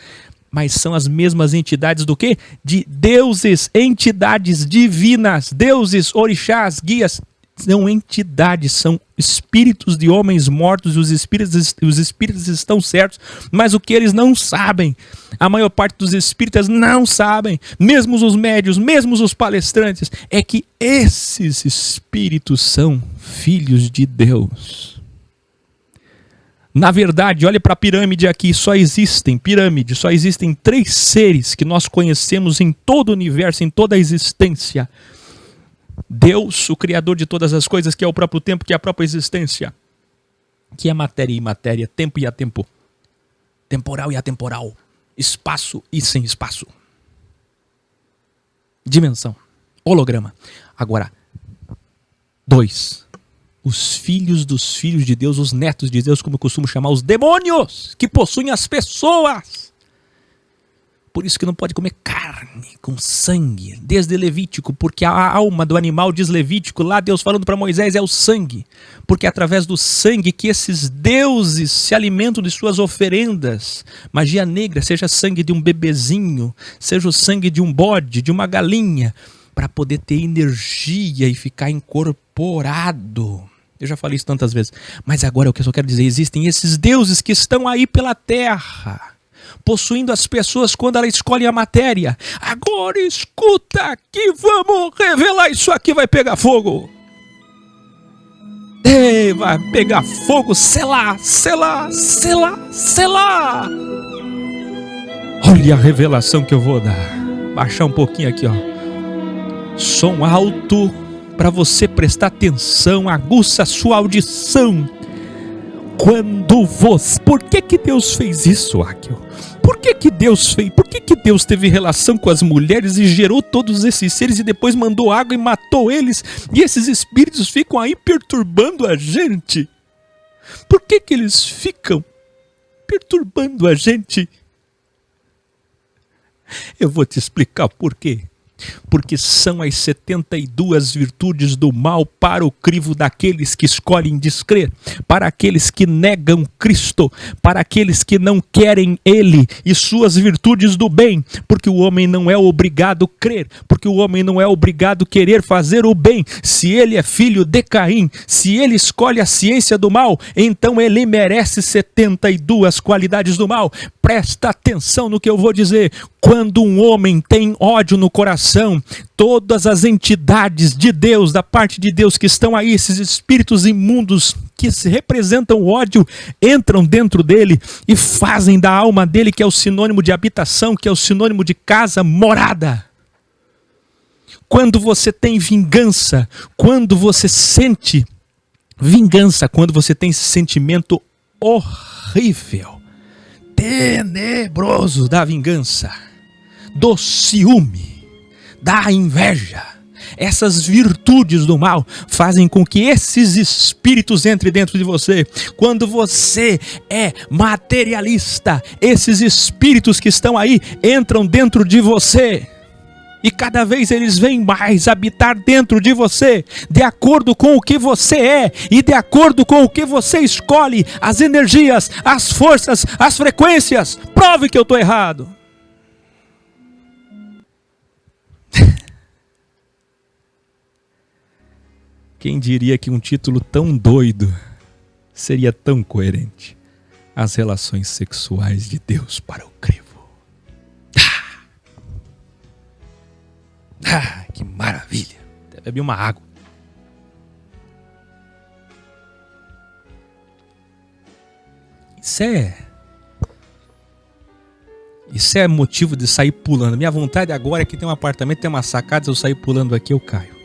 mas são as mesmas entidades do quê? De deuses, entidades divinas, deuses, orixás, guias. São entidades, são espíritos de homens mortos, e os espíritos estão certos, mas o que eles não sabem, a maior parte dos espíritas não sabem, mesmo os médios, mesmo os palestrantes, é que esses espíritos são filhos de Deus. Na verdade, olha para a pirâmide aqui, só existem 3 seres que nós conhecemos em todo o universo, em toda a existência. Deus, o Criador de todas as coisas, que é o próprio tempo, que é a própria existência, que é matéria e imatéria, tempo e atempo, temporal e atemporal, espaço e sem espaço, dimensão, holograma. Agora, 2, os filhos dos filhos de Deus, os netos de Deus, como eu costumo chamar, os demônios que possuem as pessoas. Por isso que não pode comer carne com sangue, desde Levítico, porque a alma do animal, diz Levítico, lá Deus falando para Moisés, é o sangue. Porque é através do sangue que esses deuses se alimentam de suas oferendas. Magia negra, seja sangue de um bebezinho, seja o sangue de um bode, de uma galinha, para poder ter energia e ficar incorporado. Eu já falei isso tantas vezes. Mas agora o que eu só quero dizer, existem esses deuses que estão aí pela terra. possuindo as pessoas quando ela escolhe a matéria. Agora escuta aqui, vamos revelar isso aqui, vai pegar fogo. Ei, vai pegar fogo, selar, selar, selar, selar. Olha a revelação que eu vou dar. Baixar um pouquinho aqui, ó. Som alto para você prestar atenção, aguça a sua audição. Quando você... Por que Deus fez isso, Áquil? Por que Deus fez? Por que Deus teve relação com as mulheres e gerou todos esses seres e depois mandou água e matou eles? E esses espíritos ficam aí perturbando a gente? Por que eles ficam perturbando a gente? Eu vou te explicar por quê. Porque são as 72 virtudes do mal para o crivo daqueles que escolhem descrer, para aqueles que negam Cristo, para aqueles que não querem Ele e suas virtudes do bem, porque o homem não é obrigado a crer, porque o homem não é obrigado a querer fazer o bem. Se ele é filho de Caim, se ele escolhe a ciência do mal, então ele merece 72 qualidades do mal. Presta atenção no que eu vou dizer. Quando um homem tem ódio no coração, todas as entidades de Deus, da parte de Deus que estão aí, esses espíritos imundos que representam o ódio, entram dentro dele e fazem da alma dele, que é o sinônimo de habitação, que é o sinônimo de casa, morada. Quando você tem vingança, quando você sente vingança, quando você tem esse sentimento horrível, tenebroso da vingança, do ciúme, da inveja, essas virtudes do mal fazem com que esses espíritos entrem dentro de você. Quando você é materialista, esses espíritos que estão aí entram dentro de você. E cada vez eles vêm mais habitar dentro de você, de acordo com o que você é e de acordo com o que você escolhe, as energias, as forças, as frequências. Prove que eu estou errado. Quem diria que um título tão doido seria tão coerente? As relações sexuais de Deus para o crivo. Que maravilha! Até bebi uma água. Isso é motivo de sair pulando. Minha vontade agora é que tem um apartamento, tem uma sacada, se eu sair pulando aqui eu caio.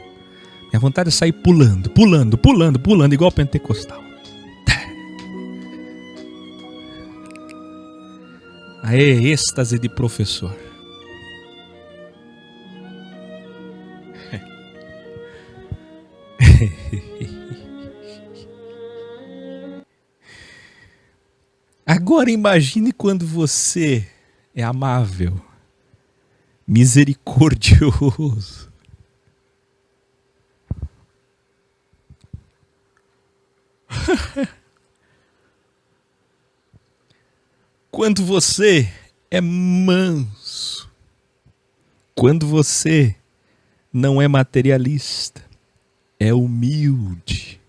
Minha vontade é sair pulando, pulando, pulando, pulando, igual pentecostal. Aê, êxtase de professor. Agora imagine quando você é amável, misericordioso. Quando você é manso, quando você não é materialista, é humilde.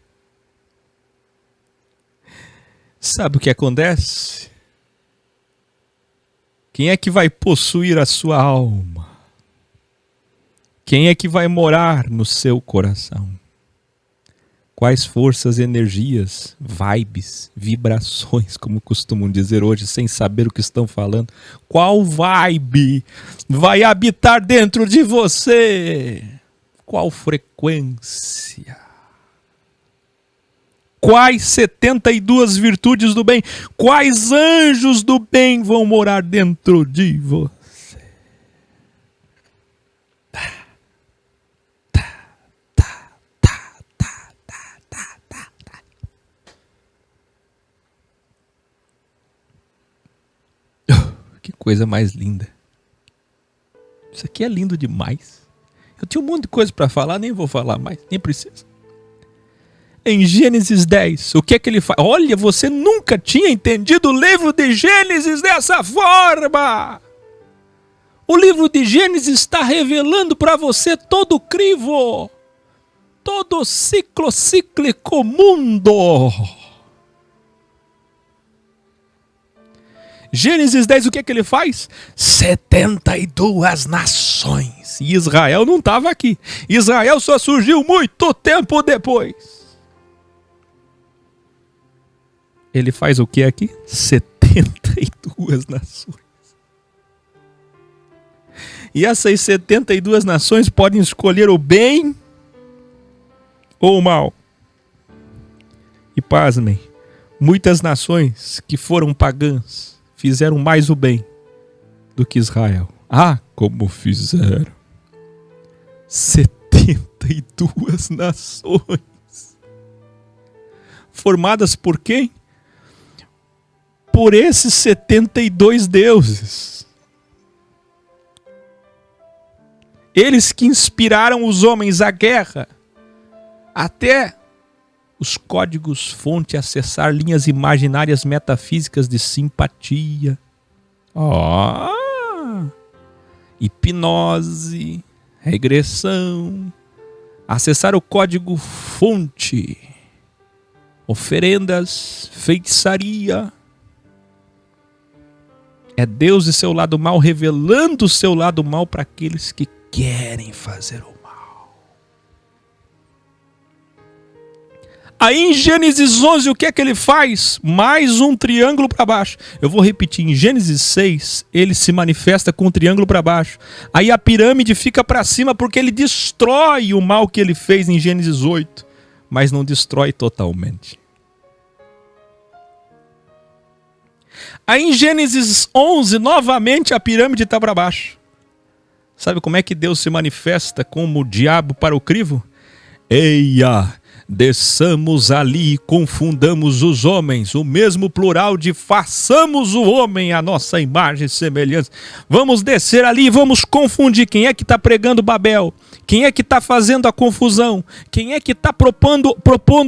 Sabe o que acontece? Quem é que vai possuir a sua alma? Quem é que vai morar no seu coração? Quais forças, energias, vibes, vibrações, como costumam dizer hoje, sem saber o que estão falando? Qual vibe vai habitar dentro de você? Qual frequência? Quais 72 virtudes do bem? Quais anjos do bem vão morar dentro de você? Que coisa mais linda. Isso aqui é lindo demais. Eu tinha um monte de coisa para falar, nem vou falar mais, nem preciso. Em Gênesis 10, o que é que ele faz? Olha, você nunca tinha entendido o livro de Gênesis dessa forma. O livro de Gênesis está revelando para você todo o crivo, todo o cíclico mundo. Gênesis 10, o que é que ele faz? 72 nações. E Israel não estava aqui. Israel só surgiu muito tempo depois. Ele faz o que aqui? 72 nações. E essas 72 nações podem escolher o bem ou o mal. E pasmem, muitas nações que foram pagãs fizeram mais o bem do que Israel. Ah, como fizeram! 72 nações. Formadas por quem? Por esses 72 deuses. Eles que inspiraram os homens à guerra, até os códigos-fonte acessar linhas imaginárias metafísicas de simpatia. Hipnose, regressão, acessar o código-fonte, oferendas, feitiçaria. É Deus e seu lado mal revelando o seu lado mal para aqueles que querem fazer o mal. Aí em Gênesis 11, o que é que ele faz? Mais um triângulo para baixo. Eu vou repetir, em Gênesis 6, ele se manifesta com um triângulo para baixo. Aí a pirâmide fica para cima porque ele destrói o mal que ele fez em Gênesis 8, mas não destrói totalmente. Aí em Gênesis 11, novamente a pirâmide está para baixo. Sabe como é que Deus se manifesta como o diabo para o crivo? Eia, desçamos ali e confundamos os homens. O mesmo plural de façamos o homem à nossa imagem e semelhança. Vamos descer ali e vamos confundir. Quem é que está pregando Babel? Quem é que está fazendo a confusão? Quem é que está propondo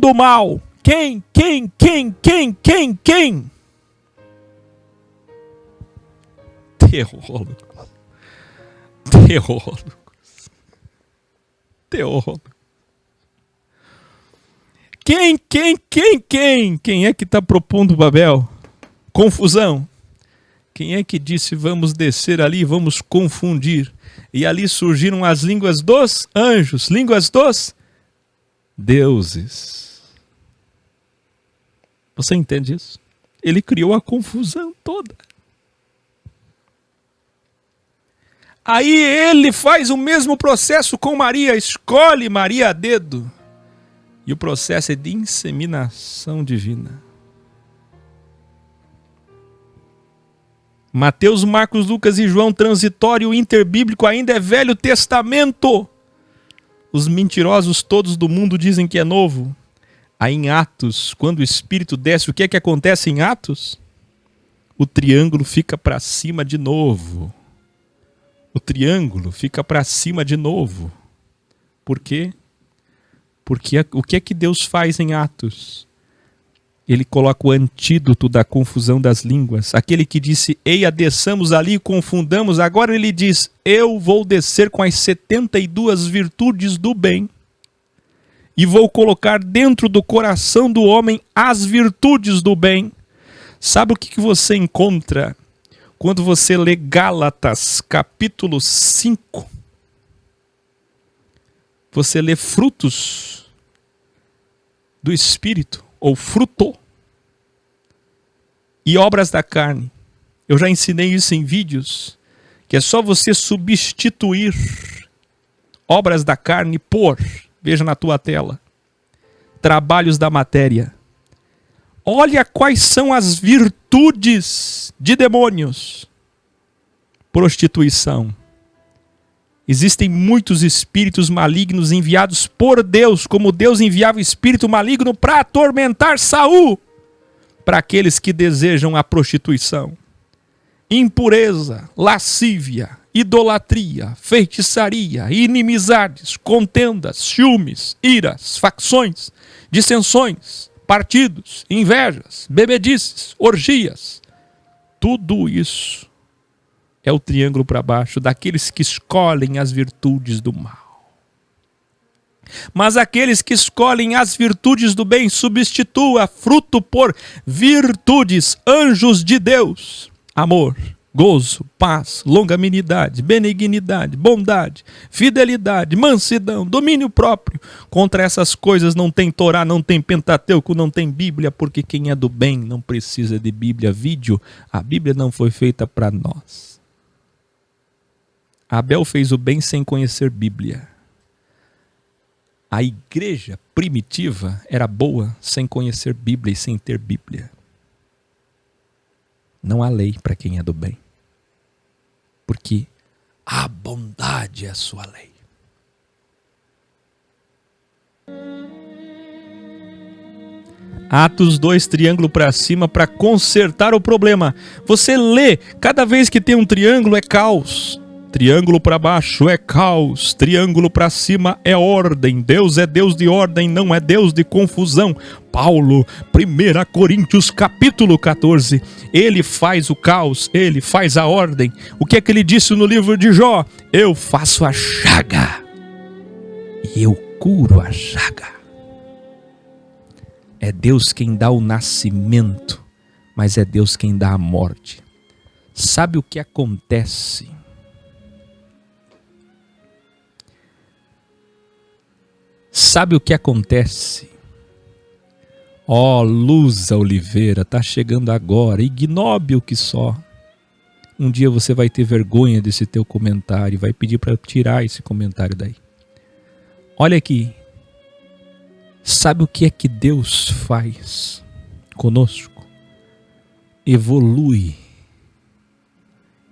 o mal? Quem? Teólogo. Quem é que está propondo Babel? Confusão. Quem é que disse vamos descer ali, vamos confundir? E ali surgiram as línguas dos anjos, línguas dos deuses. Você entende isso? Ele criou a confusão toda. Aí ele faz o mesmo processo com Maria, escolhe Maria a dedo. E o processo é de inseminação divina. Mateus, Marcos, Lucas e João, transitório interbíblico, ainda é Velho Testamento. Os mentirosos todos do mundo dizem que é novo. Aí em Atos, quando o Espírito desce, o que é que acontece em Atos? O triângulo fica para cima de novo. O triângulo fica para cima de novo. Por quê? Porque o que é que Deus faz em Atos? Ele coloca o antídoto da confusão das línguas. Aquele que disse, eia, desçamos ali e confundamos. Agora ele diz, eu vou descer com as 72 virtudes do bem. E vou colocar dentro do coração do homem as virtudes do bem. Sabe o que você encontra quando você lê Gálatas, capítulo 5, você lê frutos do Espírito, ou fruto, e obras da carne. Eu já ensinei isso em vídeos, que é só você substituir obras da carne por, veja na tua tela, trabalhos da matéria. Olha quais são as virtudes de demônios. Prostituição. Existem muitos espíritos malignos enviados por Deus, como Deus enviava o espírito maligno para atormentar Saul, para aqueles que desejam a prostituição. Impureza, lascívia, idolatria, feitiçaria, inimizades, contendas, ciúmes, iras, facções, dissensões, partidos, invejas, bebedices, orgias. Tudo isso é o triângulo para baixo daqueles que escolhem as virtudes do mal. Mas aqueles que escolhem as virtudes do bem, substitua fruto por virtudes, anjos de Deus. amor, gozo, paz, longanimidade, benignidade, bondade, fidelidade, mansidão, domínio próprio. Contra essas coisas não tem Torá, não tem Pentateuco, não tem Bíblia, porque quem é do bem não precisa de Bíblia. Vídeo, a Bíblia não foi feita para nós. Abel fez o bem sem conhecer Bíblia. A igreja primitiva era boa sem conhecer Bíblia e sem ter Bíblia. Não há lei para quem é do bem. Porque a bondade é a sua lei. Atos 2, triângulo para cima para consertar o problema. Você lê, cada vez que tem um triângulo é caos. Triângulo para baixo é caos, triângulo para cima é ordem. Deus é Deus de ordem, não é Deus de confusão. Paulo, 1 Coríntios capítulo 14, ele faz o caos, ele faz a ordem. O que é que ele disse no livro de Jó? Eu faço a chaga e eu curo a chaga. É Deus quem dá o nascimento, mas é Deus quem dá a morte. Sabe o que acontece? Sabe o que acontece? Ó, Luza Oliveira, tá chegando agora, ignóbil que só. Um dia você vai ter vergonha desse teu comentário e vai pedir para tirar esse comentário daí. Olha aqui. Sabe o que é que Deus faz conosco? Evolui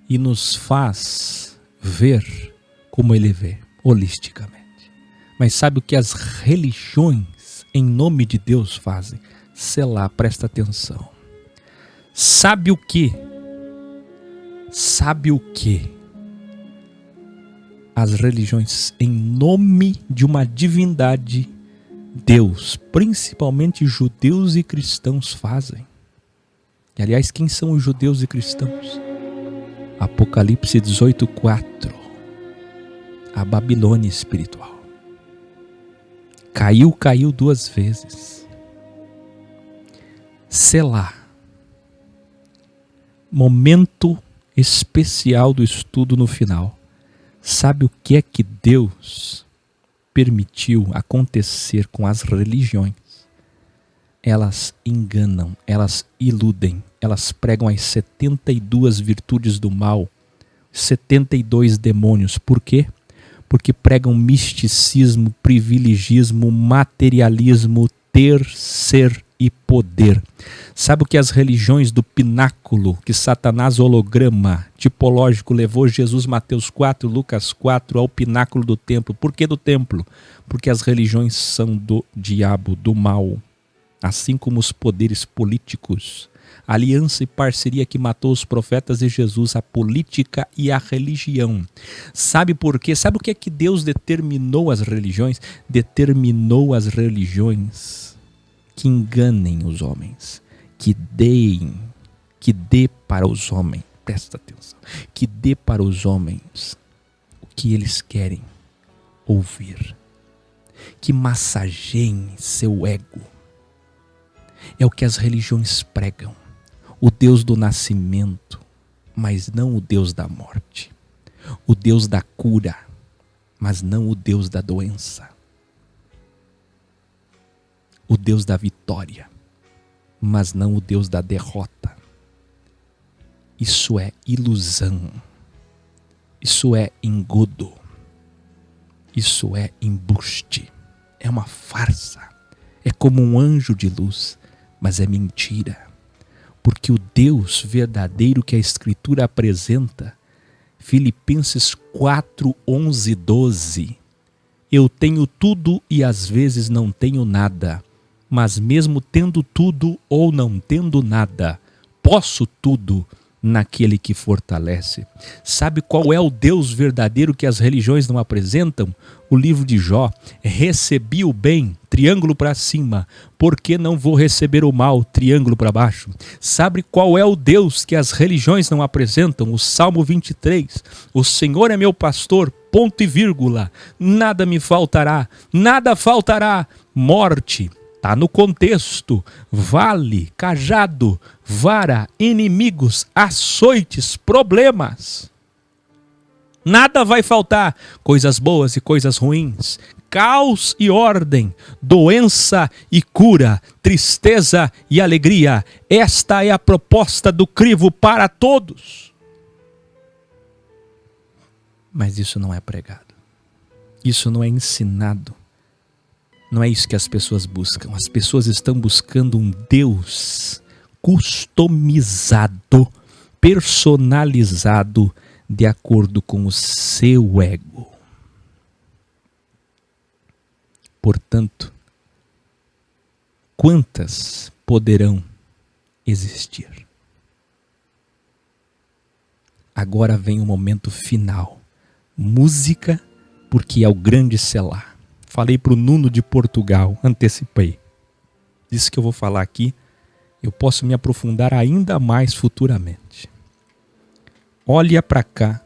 e nos faz ver como Ele vê, holisticamente. Mas sabe o que as religiões em nome de Deus fazem? Selar, presta atenção. Sabe o que? Sabe o que? As religiões em nome de uma divindade, Deus, principalmente judeus e cristãos fazem. E, aliás, quem são os judeus e cristãos? Apocalipse 18:4. A Babilônia espiritual. Caiu 2 vezes. Selar. Momento especial do estudo no final. Sabe o que é que Deus permitiu acontecer com as religiões? Elas enganam, elas iludem, elas pregam as 72 virtudes do mal, 72 demônios. Por quê? Porque pregam misticismo, privilegismo, materialismo, ter, ser e poder. Sabe o que as religiões do pináculo, que Satanás holograma tipológico levou Jesus, Mateus 4, Lucas 4, ao pináculo do templo? Por que do templo? Porque as religiões são do diabo, do mal. Assim como os poderes políticos. A aliança e parceria que matou os profetas de Jesus, a política e a religião. Sabe por quê? Sabe o que é que Deus determinou as religiões? Determinou as religiões que enganem os homens, que dê para os homens, presta atenção, que dê para os homens o que eles querem ouvir, que massageiem seu ego. É o que as religiões pregam. O Deus do nascimento, mas não o Deus da morte. O Deus da cura, mas não o Deus da doença. O Deus da vitória, mas não o Deus da derrota. Isso é ilusão. Isso é engodo. Isso é embuste. É uma farsa. É como um anjo de luz, mas é mentira. Porque o Deus verdadeiro que a Escritura apresenta, Filipenses 4, 11, 12, eu tenho tudo e às vezes não tenho nada, mas mesmo tendo tudo ou não tendo nada, posso tudo naquele que fortalece. Sabe qual é o Deus verdadeiro que as religiões não apresentam? O livro de Jó: recebi o bem, triângulo para cima, por que não vou receber o mal, triângulo para baixo? Sabe qual é o Deus que as religiões não apresentam? O Salmo 23, o Senhor é meu pastor, ponto e vírgula, nada me faltará, nada faltará, morte, Tá no contexto. Vale, cajado, vara, inimigos, açoites, problemas. Nada vai faltar. Coisas boas e coisas ruins. Caos e ordem. Doença e cura. Tristeza e alegria. Esta é a proposta do crivo para todos. Mas isso não é pregado. Isso não é ensinado. Não é isso que as pessoas buscam. As pessoas estão buscando um Deus customizado, personalizado, de acordo com o seu ego. Portanto, quantas poderão existir? Agora vem o momento final. Música, porque é o grande selar. Falei para o Nuno de Portugal, antecipei. Isso que eu vou falar aqui, eu posso me aprofundar ainda mais futuramente. Olha para cá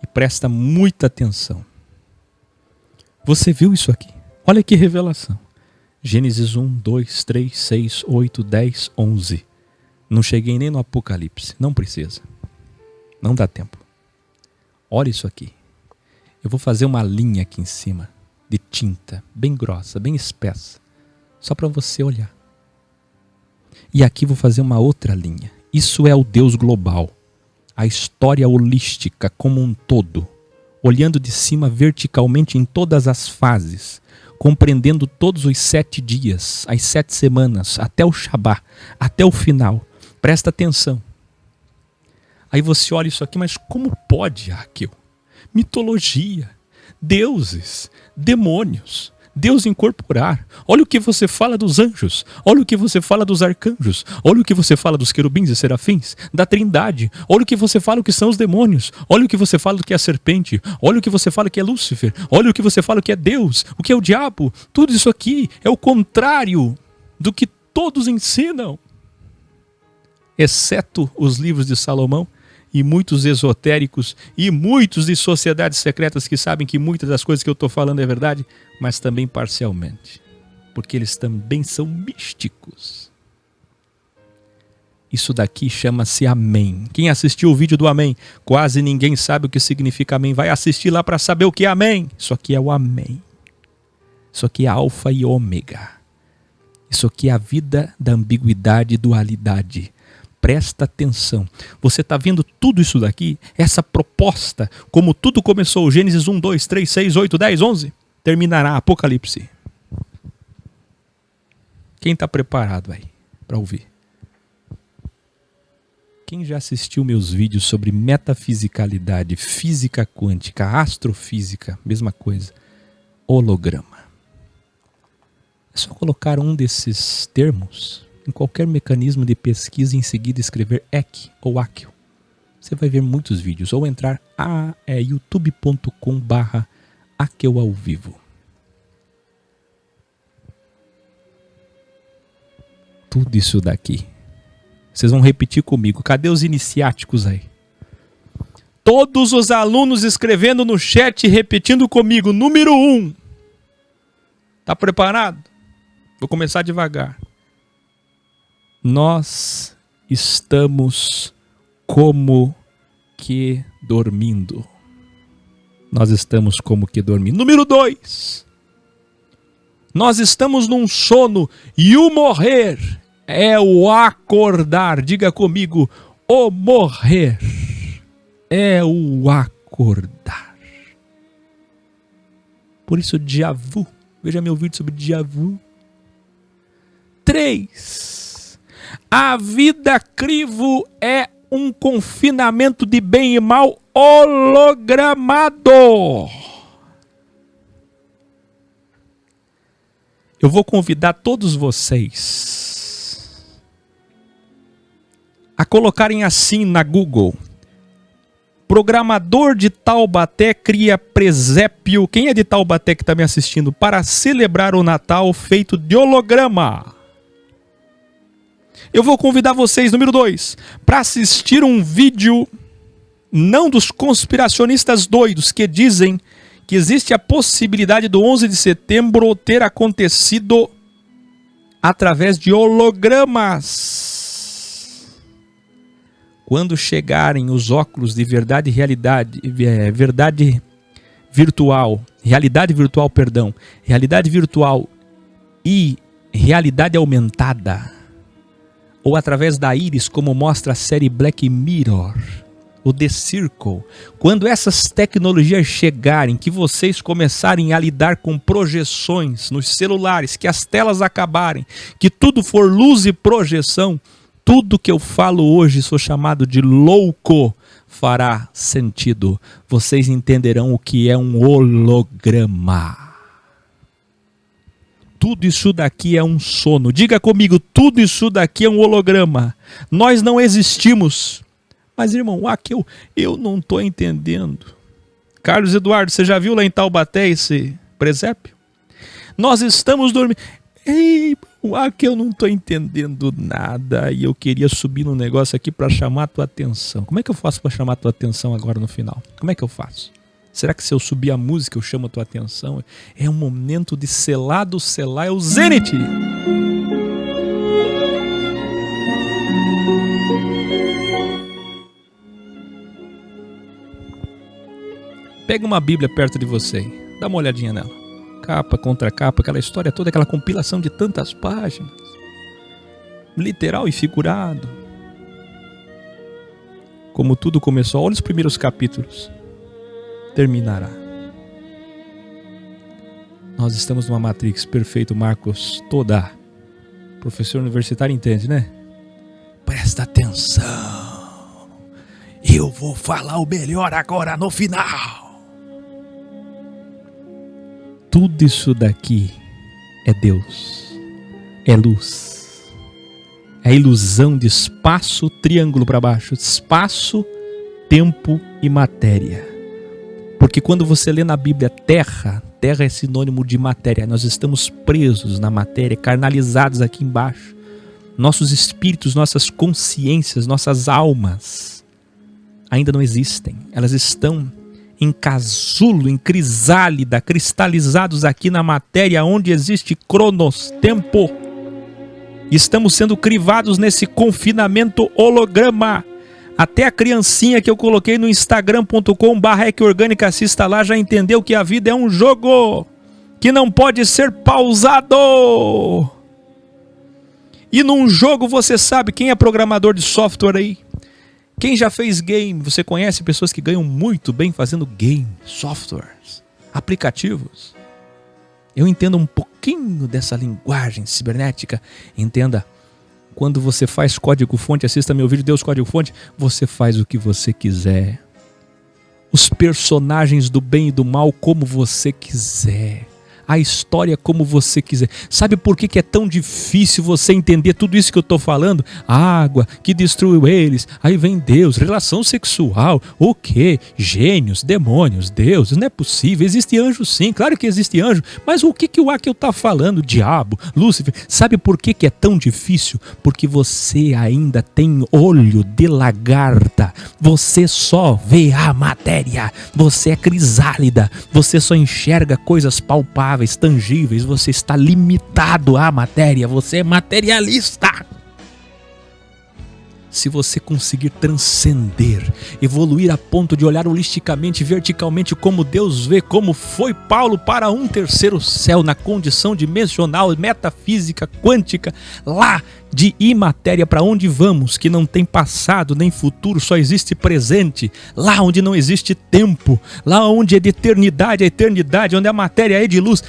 e presta muita atenção. Você viu isso aqui? Olha que revelação. Gênesis 1, 2, 3, 6, 8, 10, 11. Não cheguei nem no Apocalipse. Não precisa. Não dá tempo. Olha isso aqui. Eu vou fazer uma linha aqui em cima, de tinta, bem grossa, bem espessa, só para você olhar. E aqui vou fazer uma outra linha. Isso é o Deus global, a história holística como um todo, olhando de cima verticalmente em todas as fases, compreendendo todos os 7 dias, as 7 semanas, até o Shabá, até o final. Presta atenção. Aí você olha isso aqui, mas como pode, Raquel? Mitologia, deuses, demônios, Deus incorporar. Olha o que você fala dos anjos, olha o que você fala dos arcanjos, olha o que você fala dos querubins e serafins, da trindade, olha o que você fala que são os demônios, olha o que você fala que é a serpente, olha o que você fala que é Lúcifer, olha o que você fala que é Deus, o que é o diabo. Tudo isso aqui é o contrário do que todos ensinam, exceto os livros de Salomão e muitos esotéricos e muitos de sociedades secretas que sabem que muitas das coisas que eu estou falando é verdade, mas também parcialmente, porque eles também são místicos. Isso daqui chama-se Amém. Quem assistiu o vídeo do Amém? Quase ninguém sabe o que significa Amém. Vai assistir lá para saber o que é Amém. Isso aqui é o Amém. Isso aqui é Alfa e Ômega. Isso aqui é a vida da ambiguidade e dualidade. Presta atenção. Você está vendo tudo isso daqui? Essa proposta, como tudo começou, Gênesis 1, 2, 3, 6, 8, 10, 11, terminará Apocalipse. Quem está preparado aí para ouvir? Quem já assistiu meus vídeos sobre metafisicalidade, física quântica, astrofísica, mesma coisa, holograma. É só colocar um desses termos em qualquer mecanismo de pesquisa e em seguida escrever EC ou ACIO. Você vai ver muitos vídeos. Ou entrar youtube.com/ACIO ao vivo. Tudo isso daqui. Vocês vão repetir comigo. Cadê os iniciáticos aí? Todos os alunos escrevendo no chat, repetindo comigo. Número 1. Tá preparado? Vou começar devagar. Nós estamos como que dormindo. Nós estamos como que dormindo. Número 2. Nós estamos num sono e o morrer é o acordar. Diga comigo, o morrer é o acordar. Por isso, déjà vu. Veja meu vídeo sobre déjà vu. 3. A vida crivo é um confinamento de bem e mal hologramado. Eu vou convidar todos vocês a colocarem assim na Google: programador de Taubaté cria presépio. Quem é de Taubaté que está me assistindo? Para celebrar o Natal feito de holograma. Eu vou convidar vocês, número 2, para assistir um vídeo, não dos conspiracionistas doidos que dizem que existe a possibilidade do 11 de setembro ter acontecido através de hologramas. Quando chegarem os óculos de verdade virtual e realidade aumentada, ou através da íris, como mostra a série Black Mirror, o The Circle, quando essas tecnologias chegarem, que vocês começarem a lidar com projeções nos celulares, que as telas acabarem, que tudo for luz e projeção, tudo que eu falo hoje, sou chamado de louco, fará sentido. Vocês entenderão o que é um holograma. Tudo isso daqui é um sono. Diga comigo, tudo isso daqui é um holograma. Nós não existimos. Mas, irmão, aqui eu não estou entendendo. Carlos Eduardo, você já viu lá em Taubaté esse presépio? Nós estamos dormindo. Ei, aqui eu não estou entendendo nada. E eu queria subir no negócio aqui para chamar a tua atenção. Como é que eu faço para chamar a tua atenção agora no final? Como é que eu faço? Será que se eu subir a música eu chamo a tua atenção? É um momento de selar do selar, é o Zenit. Pega uma Bíblia perto de você, dá uma olhadinha nela. Capa contra capa, aquela história toda, aquela compilação de tantas páginas. Literal e figurado. Como tudo começou, olha os primeiros capítulos. Terminará. Nós estamos numa Matrix, perfeito, Marcos, toda. Professor universitário entende, né? Presta atenção. Eu vou falar o melhor agora no final. Tudo isso daqui é Deus, é luz, é a ilusão de espaço, triângulo para baixo, espaço, tempo e matéria. Porque quando você lê na Bíblia terra é sinônimo de matéria, nós estamos presos na matéria, carnalizados aqui embaixo. Nossos espíritos, nossas consciências, nossas almas ainda não existem, elas estão em casulo, em crisálida, cristalizados aqui na matéria, onde existe cronos, tempo. Estamos sendo crivados nesse confinamento holograma. Até a criancinha que eu coloquei no instagram.com/ecorgânica, assista lá, já entendeu que a vida é um jogo, que não pode ser pausado. E num jogo, você sabe, quem é programador de software aí? Quem já fez game? Você conhece pessoas que ganham muito bem fazendo game, softwares, aplicativos? Eu entendo um pouquinho dessa linguagem cibernética. Entenda, quando você faz código-fonte, assista meu vídeo, Deus Código-Fonte, você faz o que você quiser. Os personagens do bem e do mal como você quiser. A história como você quiser. Sabe por que é tão difícil você entender tudo isso que eu estou falando? A água que destruiu eles, aí vem Deus, relação sexual, o quê? Gênios, demônios, deuses, não é possível. Existe anjo sim, claro que existe anjo, mas o que o Akel está falando? Diabo, Lúcifer. Sabe por que é tão difícil? Porque você ainda tem olho de lagarta, você só vê a matéria, você é crisálida, você só enxerga coisas palpáveis, tangíveis, você está limitado à matéria, você é materialista. Se você conseguir transcender, evoluir a ponto de olhar holisticamente, verticalmente como Deus vê, como foi Paulo para um terceiro céu, na condição dimensional, metafísica, quântica, lá de imatéria, para onde vamos, que não tem passado nem futuro, só existe presente, lá onde não existe tempo, lá onde é de eternidade a eternidade, onde a matéria é de luz.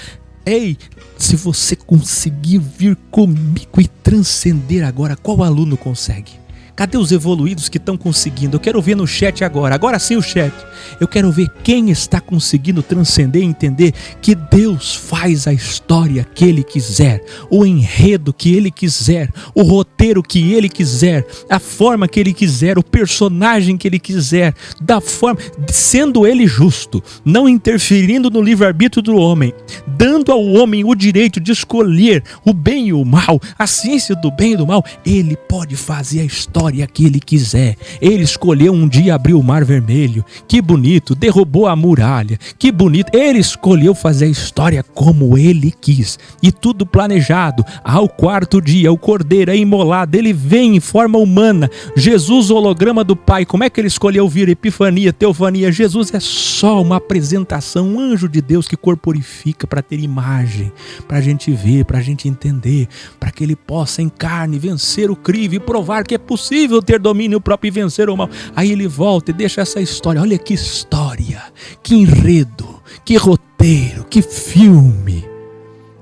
Ei, se você conseguir vir comigo e transcender agora, qual aluno consegue? Cadê os evoluídos que estão conseguindo? Eu quero ver no chat agora. Agora sim o chat. Eu quero ver quem está conseguindo transcender e entender que Deus faz a história que Ele quiser, o enredo que Ele quiser, o roteiro que Ele quiser, a forma que Ele quiser, o personagem que Ele quiser, da forma, sendo Ele justo, não interferindo no livre-arbítrio do homem, dando ao homem o direito de escolher o bem e o mal, a ciência do bem e do mal. Ele pode fazer a história história que Ele quiser. Ele escolheu um dia abrir o Mar Vermelho. Que bonito. Derrubou a muralha. Que bonito. Ele escolheu fazer a história como Ele quis. E tudo planejado. Ao quarto dia, o Cordeiro é imolado. Ele vem em forma humana. Jesus, holograma do Pai. Como é que Ele escolheu vir? Epifania, teofania. Jesus é só uma apresentação, um anjo de Deus que corporifica para ter imagem, para a gente ver, para a gente entender, para que Ele possa em carne vencer o crivo e provar que é possível ter domínio próprio e vencer o mal. Aí Ele volta e deixa essa história. Olha que história, que enredo, que roteiro, que filme,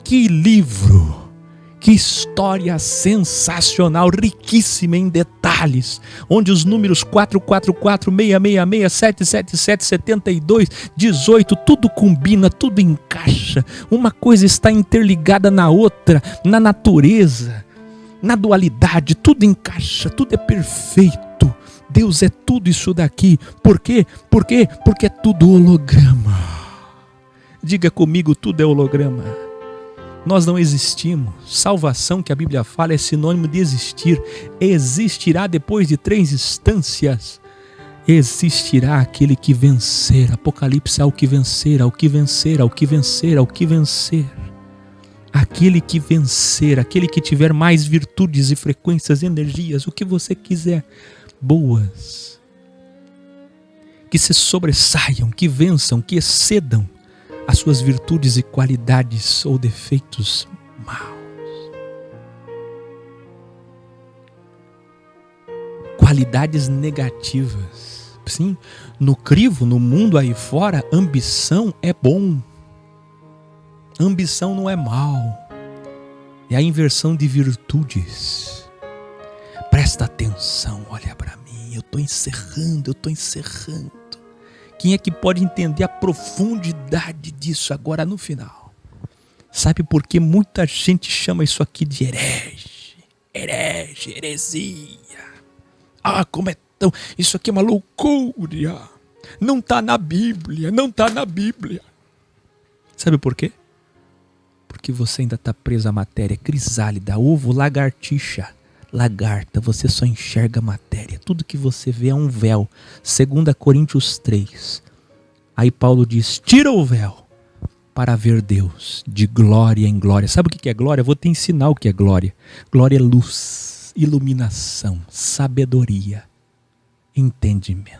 que livro. Que história sensacional, riquíssima em detalhes, onde os números 444, 666, 777, 72, 18, tudo combina, tudo encaixa. Uma coisa está interligada na outra, na natureza, na dualidade, tudo encaixa, tudo é perfeito. Deus é tudo isso daqui. Por quê? Por quê? Porque é tudo holograma. Diga comigo, tudo é holograma. Nós não existimos. Salvação, que a Bíblia fala, é sinônimo de existir. Existirá depois de 3 instâncias. Existirá aquele que vencer. Apocalipse, ao que vencer, ao que vencer, ao que vencer, ao que vencer. Aquele que vencer, aquele que tiver mais virtudes e frequências, energias, o que você quiser, boas, que se sobressaiam, que vençam, que excedam as suas virtudes e qualidades ou defeitos maus. Qualidades negativas. Sim, no crivo, no mundo aí fora, ambição é bom. Ambição não é mal. É a inversão de virtudes. Presta atenção, olha para mim. Eu estou encerrando. Quem é que pode entender a profundidade disso agora no final? Sabe por que muita gente chama isso aqui de herege? Herege, heresia. Ah, como é tão... Isso aqui é uma loucura. Não está na Bíblia, não está na Bíblia. Sabe por quê? Porque você ainda está preso à matéria crisálida, ovo, lagartixa. Lagarta, você só enxerga matéria. Tudo que você vê é um véu. 2 Coríntios 3. Aí Paulo diz, tira o véu para ver Deus de glória em glória. Sabe o que é glória? Eu vou te ensinar o que é glória. Glória é luz, iluminação, sabedoria, entendimento.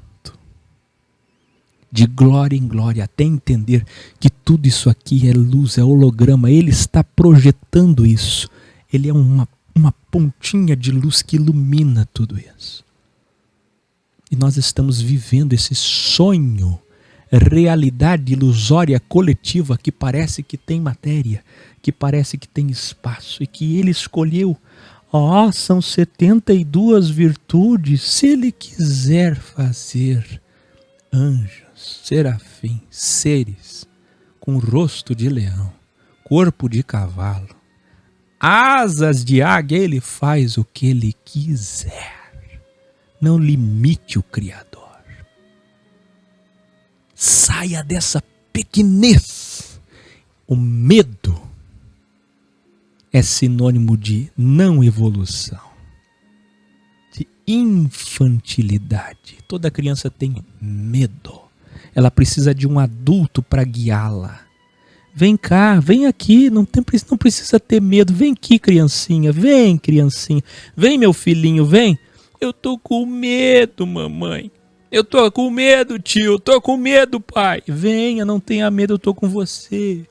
De glória em glória, até entender que tudo isso aqui é luz, é holograma. Ele está projetando isso. Ele é uma pontinha de luz que ilumina tudo isso. E nós estamos vivendo esse sonho, realidade ilusória coletiva que parece que tem matéria, que parece que tem espaço e que Ele escolheu. São 72 virtudes. Se Ele quiser fazer anjos, serafins, seres com rosto de leão, corpo de cavalo, asas de águia, Ele faz o que Ele quiser. Não limite o Criador. Saia dessa pequenez. O medo é sinônimo de não evolução, de infantilidade. Toda criança tem medo. Ela precisa de um adulto para guiá-la. Vem cá, vem aqui, não precisa ter medo. Vem aqui, criancinha, vem, meu filhinho, vem. Eu tô com medo, mamãe. Eu tô com medo, tio. Eu tô com medo, pai. Venha, não tenha medo, eu tô com você.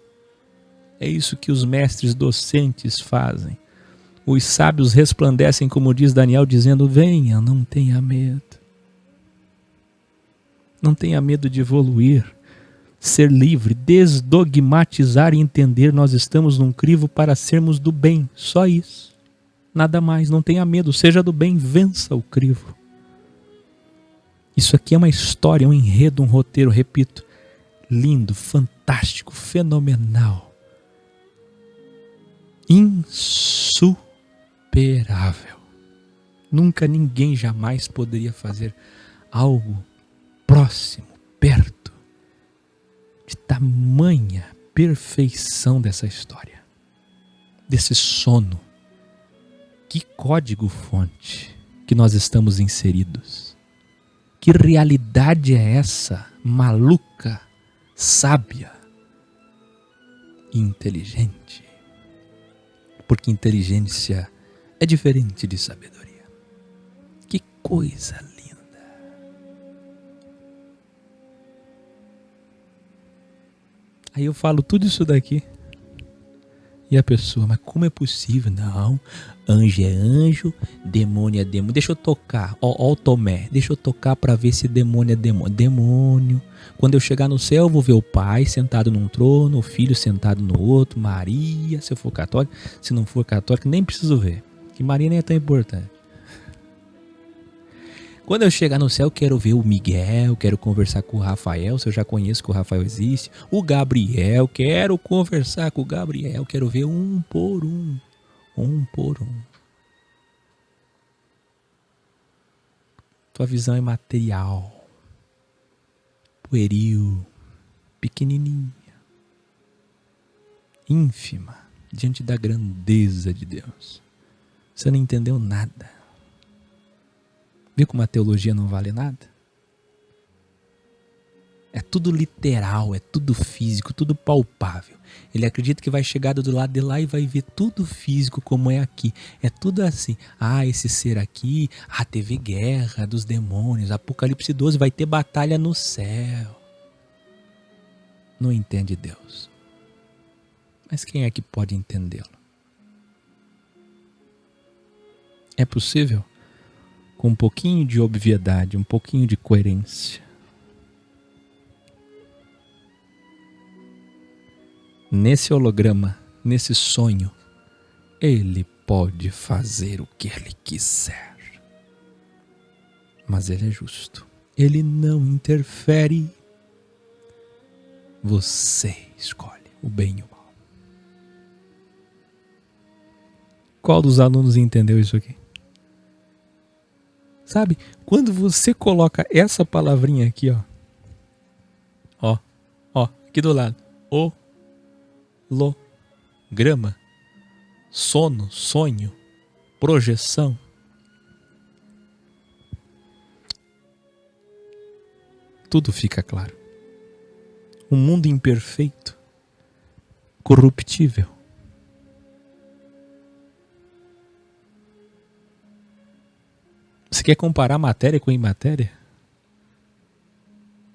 É isso que os mestres docentes fazem. Os sábios resplandecem, como diz Daniel, dizendo, venha, não tenha medo. Não tenha medo de evoluir. Ser livre, desdogmatizar e entender, nós estamos num crivo para sermos do bem, só isso. Nada mais, não tenha medo, seja do bem, vença o crivo. Isso aqui é uma história, um enredo, um roteiro, repito, lindo, fantástico, fenomenal, insuperável. Nunca ninguém jamais poderia fazer algo próximo, perto, de tamanha perfeição dessa história, desse sono. Que código-fonte, que nós estamos inseridos. Que realidade é essa, maluca, sábia e inteligente? Porque inteligência é diferente de sabedoria. Que coisa linda! Aí eu falo tudo isso daqui. E a pessoa, mas como é possível? Não, anjo é anjo, demônio é demônio. Deixa eu tocar, ó o Tomé, deixa eu tocar para ver se demônio é demônio. Demônio. Quando eu chegar no céu, eu vou ver o pai sentado num trono, o filho sentado no outro, Maria, se eu for católico. Se não for católico, nem preciso ver, que Maria nem é tão importante. Quando eu chegar no céu, eu quero ver o Miguel, quero conversar com o Rafael, se eu já conheço que o Rafael existe. O Gabriel, quero conversar com o Gabriel, quero ver um por um. Um por um. Tua visão é material, pueril, pequenininha, ínfima, diante da grandeza de Deus. Você não entendeu nada. Viu como a teologia não vale nada? É tudo literal, é tudo físico, tudo palpável. Ele acredita que vai chegar do lado de lá e vai ver tudo físico como é aqui. É tudo assim. Ah, esse ser aqui, teve guerra dos demônios, Apocalipse 12, vai ter batalha no céu. Não entende Deus. Mas quem é que pode entendê-lo? É possível? Com um pouquinho de obviedade, um pouquinho de coerência. Nesse holograma, nesse sonho, ele pode fazer o que ele quiser. Mas ele é justo. Ele não interfere. Você escolhe o bem e o mal. Qual dos alunos entendeu isso aqui? Sabe, quando você coloca essa palavrinha aqui, ó, aqui do lado, holograma, sono, sonho, projeção, tudo fica claro. Um mundo imperfeito, corruptível. Você quer comparar matéria com imatéria?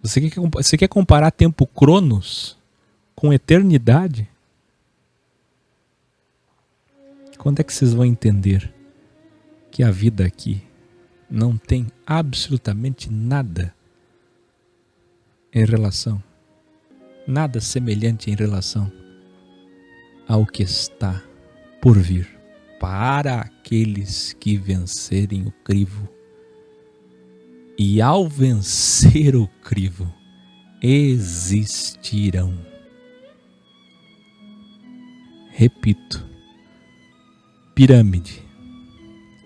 Você quer comparar tempo cronos com eternidade? Quando é que vocês vão entender que a vida aqui não tem absolutamente nada em relação, nada semelhante em relação ao que está por vir para aqueles que vencerem o crivo? E ao vencer o crivo, existirão. Repito, pirâmide.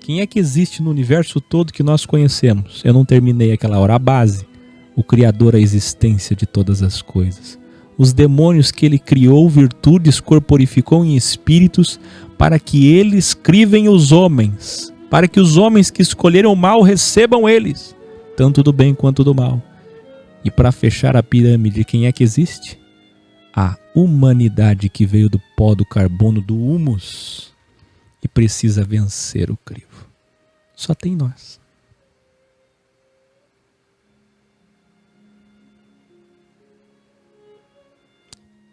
Quem é que existe no universo todo que nós conhecemos? Eu não terminei aquela hora. A base, o Criador, a existência de todas as coisas. Os demônios que ele criou, virtudes, corporificou em espíritos, para que eles crivem os homens, para que os homens que escolheram o mal recebam eles, tanto do bem quanto do mal. E para fechar a pirâmide, quem é que existe? A humanidade que veio do pó do carbono, do humus, e precisa vencer o crivo. Só tem nós.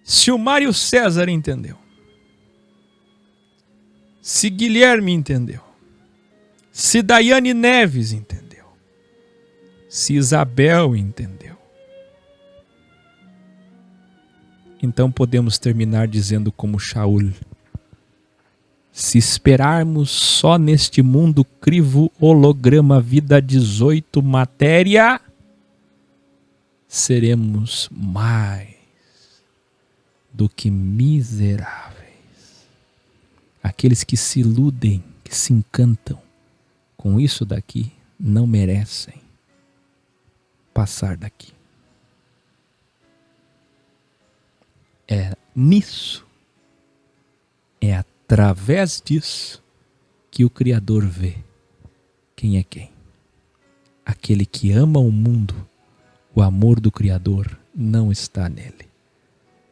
Se o Mário César entendeu, se Guilherme entendeu, se Daiane Neves entendeu, se Isabel entendeu, então podemos terminar dizendo como Shaul: se esperarmos só neste mundo crivo, holograma, vida 18, matéria, seremos mais do que miseráveis. Aqueles que se iludem, que se encantam com isso daqui, não merecem passar daqui. É nisso, é através disso que o Criador vê quem é quem. Aquele que ama o mundo, o amor do Criador não está nele.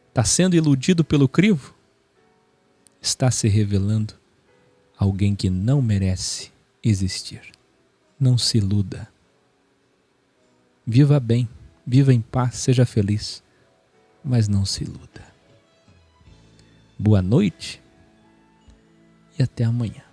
Está sendo iludido pelo crivo? Está se revelando alguém que não merece existir. Não se iluda. Viva bem, viva em paz, seja feliz, mas não se iluda. Boa noite e até amanhã.